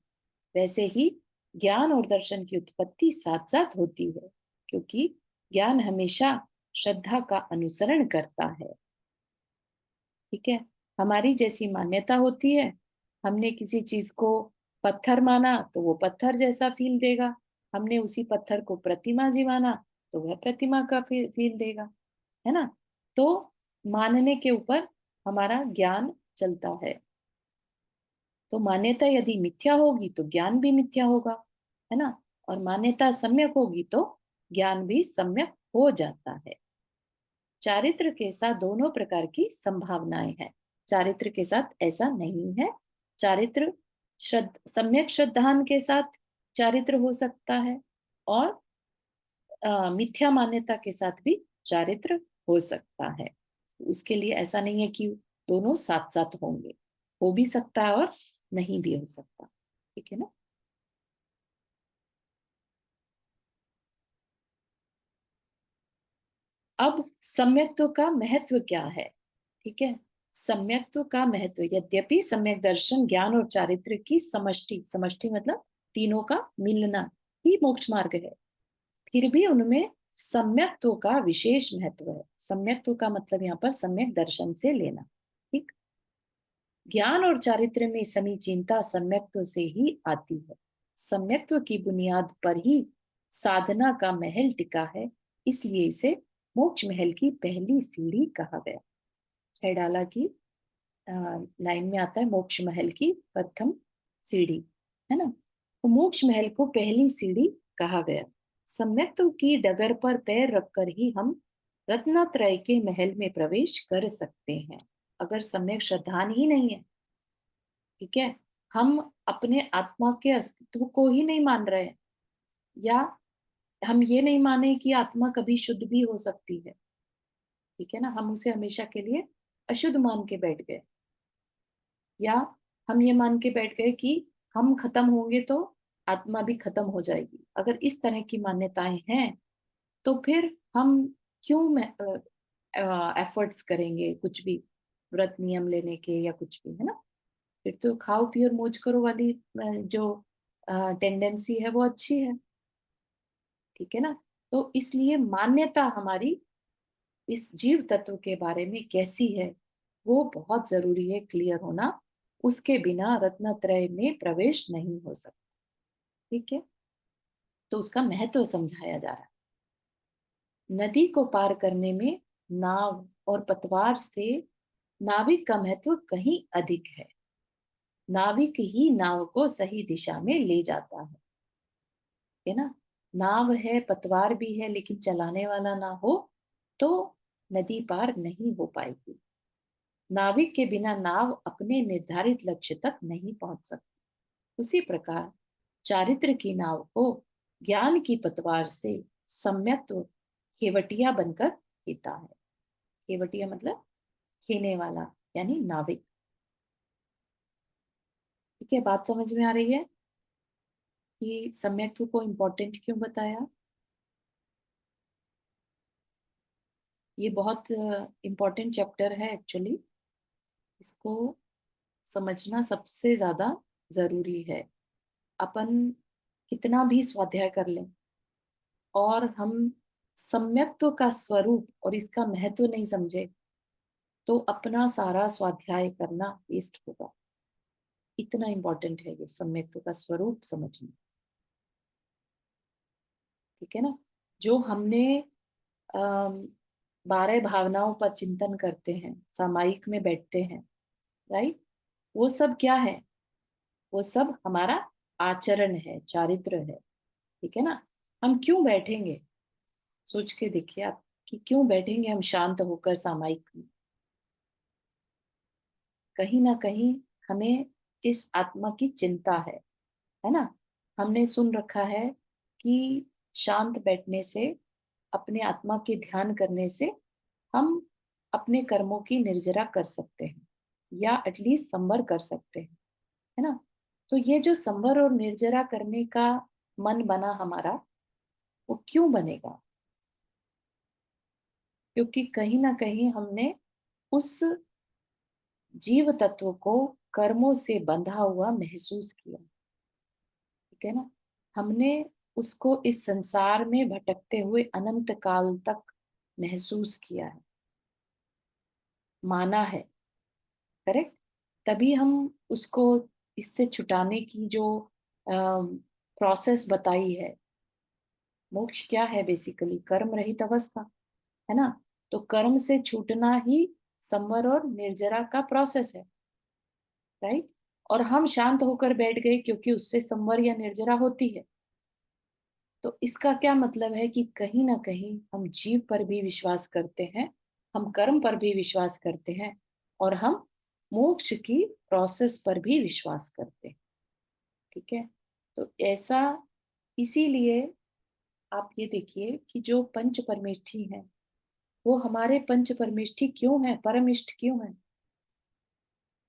Speaker 1: वैसे ही ज्ञान और दर्शन की उत्पत्ति साथ साथ होती है, क्योंकि ज्ञान हमेशा श्रद्धा का अनुसरण करता है। ठीक है, हमारी जैसी मान्यता होती है, हमने किसी चीज को पत्थर माना तो वो पत्थर जैसा फील देगा, हमने उसी पत्थर को प्रतिमा जी माना तो वह प्रतिमा का फील देगा, है ना। तो मानने के ऊपर हमारा ज्ञान चलता है। तो मान्यता यदि मिथ्या होगी तो ज्ञान भी मिथ्या होगा, है ना, और मान्यता सम्यक होगी तो ज्ञान भी सम्यक हो जाता है। चारित्र के साथ दोनों प्रकार की संभावनाएं हैं। चारित्र के साथ ऐसा नहीं है। चारित्र सम्यक श्रद्धान के साथ चारित्र हो सकता है, और मिथ्या मान्यता के साथ भी चारित्र हो सकता है। उसके लिए ऐसा नहीं है कि दोनों साथ साथ होंगे, हो भी सकता है और नहीं भी हो सकता। ठीक है ना। अब सम्यक्त्व का महत्व क्या है? ठीक है, सम्यक्त्व का महत्व, यद्यपि सम्यक दर्शन ज्ञान और चारित्र की समष्टि, समष्टि मतलब तीनों का मिलना ही मोक्ष मार्ग है, फिर भी उनमें सम्यक्त्व का विशेष महत्व है। सम्यक्त्व का मतलब यहाँ पर सम्यक दर्शन से लेना। ठीक, ज्ञान और चारित्र में समीचीनता सम्यक्त्व से ही आती है। सम्यक्त्व की बुनियाद पर ही साधना का महल टिका है, इसलिए इसे मोक्ष महल की पहली सीढ़ी कहा गया। छैडाला की लाइन में आता है मोक्ष महल की प्रथम सीढ़ी, है ना। तो मोक्ष महल को पहली सीढ़ी कहा गया। सम्यक्त्व की डगर पर पैर रखकर ही हम रत्नत्रय के महल में प्रवेश कर सकते हैं। अगर सम्यक श्रद्धान ही नहीं है, ठीक है, हम अपने आत्मा के अस्तित्व को ही नहीं मान रहे हैं, या हम ये नहीं माने कि आत्मा कभी शुद्ध भी हो सकती है, ठीक है ना, हम उसे हमेशा के लिए अशुद्ध मान के बैठ गए, या हम ये मान के बैठ गए कि हम खत्म होंगे तो आत्मा भी खत्म हो जाएगी। अगर इस तरह की मान्यताएं हैं तो फिर हम क्यों एफर्ट्स करेंगे कुछ भी, व्रत नियम लेने के या कुछ भी, है ना। फिर तो खाओ पियो और मौज करो वाली जो टेंडेंसी है वो अच्छी है। ठीक है ना। तो इसलिए मान्यता हमारी इस जीव तत्व के बारे में कैसी है वो बहुत जरूरी है क्लियर होना। उसके बिना रत्नत्रय में प्रवेश नहीं हो सकता। ठीक है, तो उसका महत्व समझाया जा रहा है। नदी को पार करने में नाव और पतवार से नाविक का महत्व कहीं अधिक है। नाविक ही नाव को सही दिशा में ले जाता है ना। नाव है, पतवार भी है, लेकिन चलाने वाला ना हो तो नदी पार नहीं हो पाएगी। नाविक के बिना नाव अपने निर्धारित लक्ष्य तक नहीं पहुंच सकती। उसी प्रकार चारित्र की नाव को ज्ञान की पतवार से सम्यक्त्व खेवटिया बनकर खींचता है। खेवटिया मतलब खेने वाला, यानी नाविक। ठीक है, बात समझ में आ रही है कि सम्यक्त्व को इम्पोर्टेंट क्यों बताया? ये बहुत इम्पोर्टेंट चैप्टर है एक्चुअली। इसको समझना सबसे ज्यादा जरूरी है। अपन कितना भी स्वाध्याय कर लें और हम सम्यक्त्व का स्वरूप और इसका महत्व नहीं समझे तो अपना सारा स्वाध्याय करना वेस्ट होगा। इतना इम्पोर्टेंट है ये सम्यक्त्व का स्वरूप समझना। ठीक है ना? जो हमने 12 भावनाओं पर चिंतन करते हैं, सामायिक में बैठते हैं, राइट? वो सब क्या है? वो सब हमारा आचरण है, चारित्र है। ठीक है ना? हम क्यों बैठेंगे? सोच के देखिए आप कि क्यों बैठेंगे हम शांत होकर सामायिक में। कहीं ना कहीं हमें इस आत्मा की चिंता है ना? हमने सुन रखा है कि शांत बैठने से, अपने आत्मा के ध्यान करने से हम अपने कर्मों की निर्जरा कर सकते हैं या एटलीस्ट संवर कर सकते हैं, है ना? तो ये जो संवर और निर्जरा करने का मन बना हमारा, वो क्यों बनेगा? क्योंकि कहीं ना कहीं हमने उस जीव तत्व को कर्मों से बंधा हुआ महसूस किया। ठीक है ना? हमने उसको इस संसार में भटकते हुए अनंत काल तक महसूस किया है, माना है। करेक्ट? तभी हम उसको इससे छुटाने की जो प्रोसेस बताई है। मोक्ष क्या है? बेसिकली कर्म रहित अवस्था, है ना? तो कर्म से छूटना ही संवर और निर्जरा का प्रोसेस है, राइट? और हम शांत होकर बैठ गए क्योंकि उससे संवर या निर्जरा होती है। तो इसका क्या मतलब है कि कहीं ना कहीं हम जीव पर भी विश्वास करते हैं, हम कर्म पर भी विश्वास करते हैं और हम मोक्ष की प्रोसेस पर भी विश्वास करते हैं। ठीक है? तो ऐसा इसीलिए आप ये देखिए कि जो पंच परमेष्ठी हैं, वो हमारे पंच परमेष्ठी क्यों हैं, परम इष्ट क्यों हैं?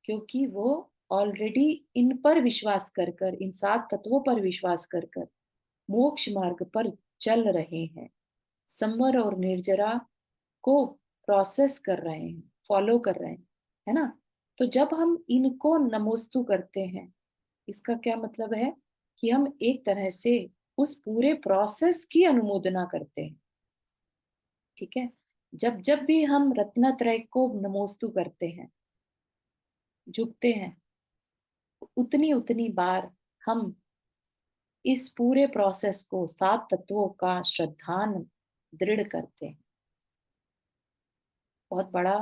Speaker 1: क्योंकि वो ऑलरेडी इन पर विश्वास कर कर, इन 7 तत्वों पर विश्वास कर कर मोक्ष मार्ग पर चल रहे हैं, संवर और निर्जरा को प्रोसेस कर रहे हैं, फॉलो कर रहे हैं, है ना? तो जब हम इनको नमोस्तु करते हैं, इसका क्या मतलब है कि हम एक तरह से उस पूरे प्रोसेस की अनुमोदना करते हैं। ठीक है? जब जब भी हम रत्नत्रय को नमोस्तु करते हैं, झुकते हैं, उतनी उतनी बार हम इस पूरे प्रोसेस को 7 तत्वों का श्रद्धान दृढ़ करते हैं। बहुत बड़ा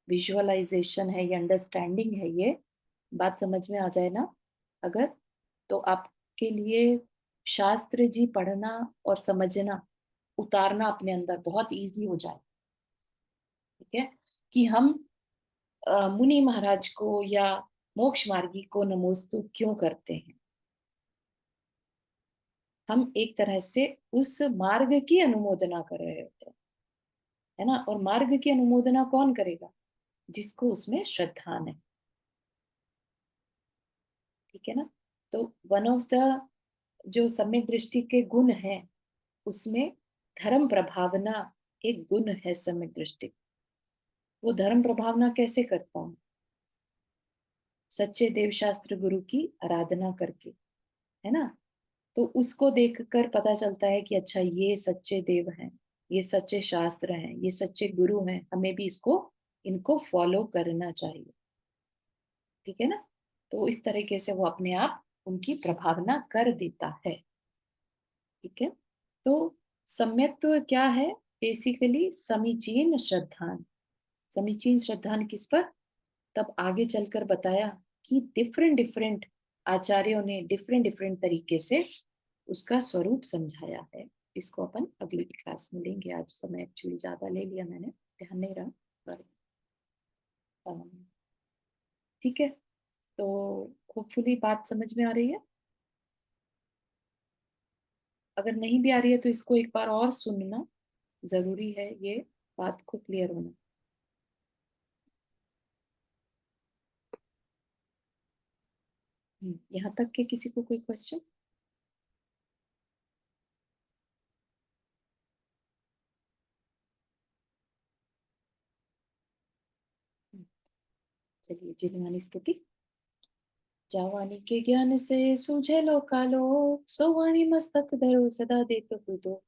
Speaker 1: विजुअलाइजेशन है ये, अंडरस्टैंडिंग है ये। बात समझ में आ जाए ना अगर, तो आपके लिए शास्त्र जी पढ़ना और समझना, उतारना अपने अंदर बहुत इजी हो जाए। ठीक है? कि हम मुनि महाराज को या मोक्ष मार्गी को नमोस्तु क्यों करते हैं? हम एक तरह से उस मार्ग की अनुमोदना कर रहे होते हैं, है ना? और मार्ग की अनुमोदना कौन करेगा? जिसको उसमें श्रद्धा है। ठीक है ना? तो वन ऑफ द जो सम्यक दृष्टि के गुण है, उसमें धर्म प्रभावना एक गुण है। सम्यक दृष्टि वो धर्म प्रभावना कैसे करता हूँ? सच्चे देव शास्त्र गुरु की आराधना करके, है ना? तो उसको देखकर पता चलता है कि अच्छा ये सच्चे देव हैं, ये सच्चे शास्त्र हैं, ये सच्चे गुरु हैं, हमें भी इनको फॉलो करना चाहिए। ठीक है ना? तो इस तरीके से वो अपने आप उनकी प्रभावना कर देता है। ठीक है? तो सम्यक्त्व क्या है? बेसिकली समीचीन श्रद्धान। समीचीन श्रद्धान किस पर? तब आगे चलकर बताया कि डिफरेंट डिफरेंट आचार्यों ने डिफरेंट डिफरेंट तरीके से उसका स्वरूप समझाया है। इसको अपन अगली क्लास में लेंगे। आज समय एक्चुअली ज्यादा ले लिया मैंने, ध्यान नहीं रहा। ठीक है, तो होपफुली बात समझ में आ रही है। अगर नहीं भी आ रही है तो इसको एक बार और सुनना जरूरी है, ये बात को क्लियर होना। यहाँ तक के किसी को कोई क्वेश्चन? चलिए, जिनवानी स्तुति। जावानी के ज्ञान से सूझे लोकालोक, सोवाणी मस्तक धरो सदा देत पुदो।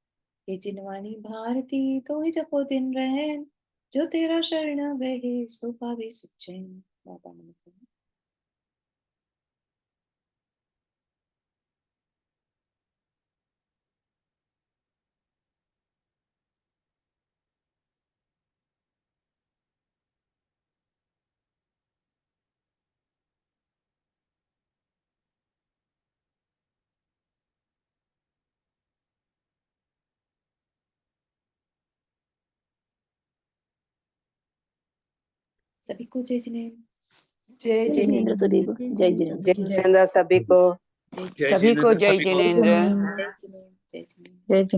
Speaker 1: ये जिनवानी भारती तो ही जपो दिन रहन, जो तेरा शरण गए सो पावे सुख चैन। बाबा नमः। सभी को जय जिनेन्द्र।
Speaker 5: जय
Speaker 2: जय जिनेंद्र सभी को,
Speaker 5: जिनेन्द्र।
Speaker 2: जय
Speaker 5: जय
Speaker 2: जिनेंद्र।
Speaker 5: जिनेन्द्र सभी को।
Speaker 1: जय
Speaker 5: सभी को जय जिनेन्द्र।
Speaker 1: जिनेन्द्र। जय जिनेन्द्र।
Speaker 2: जय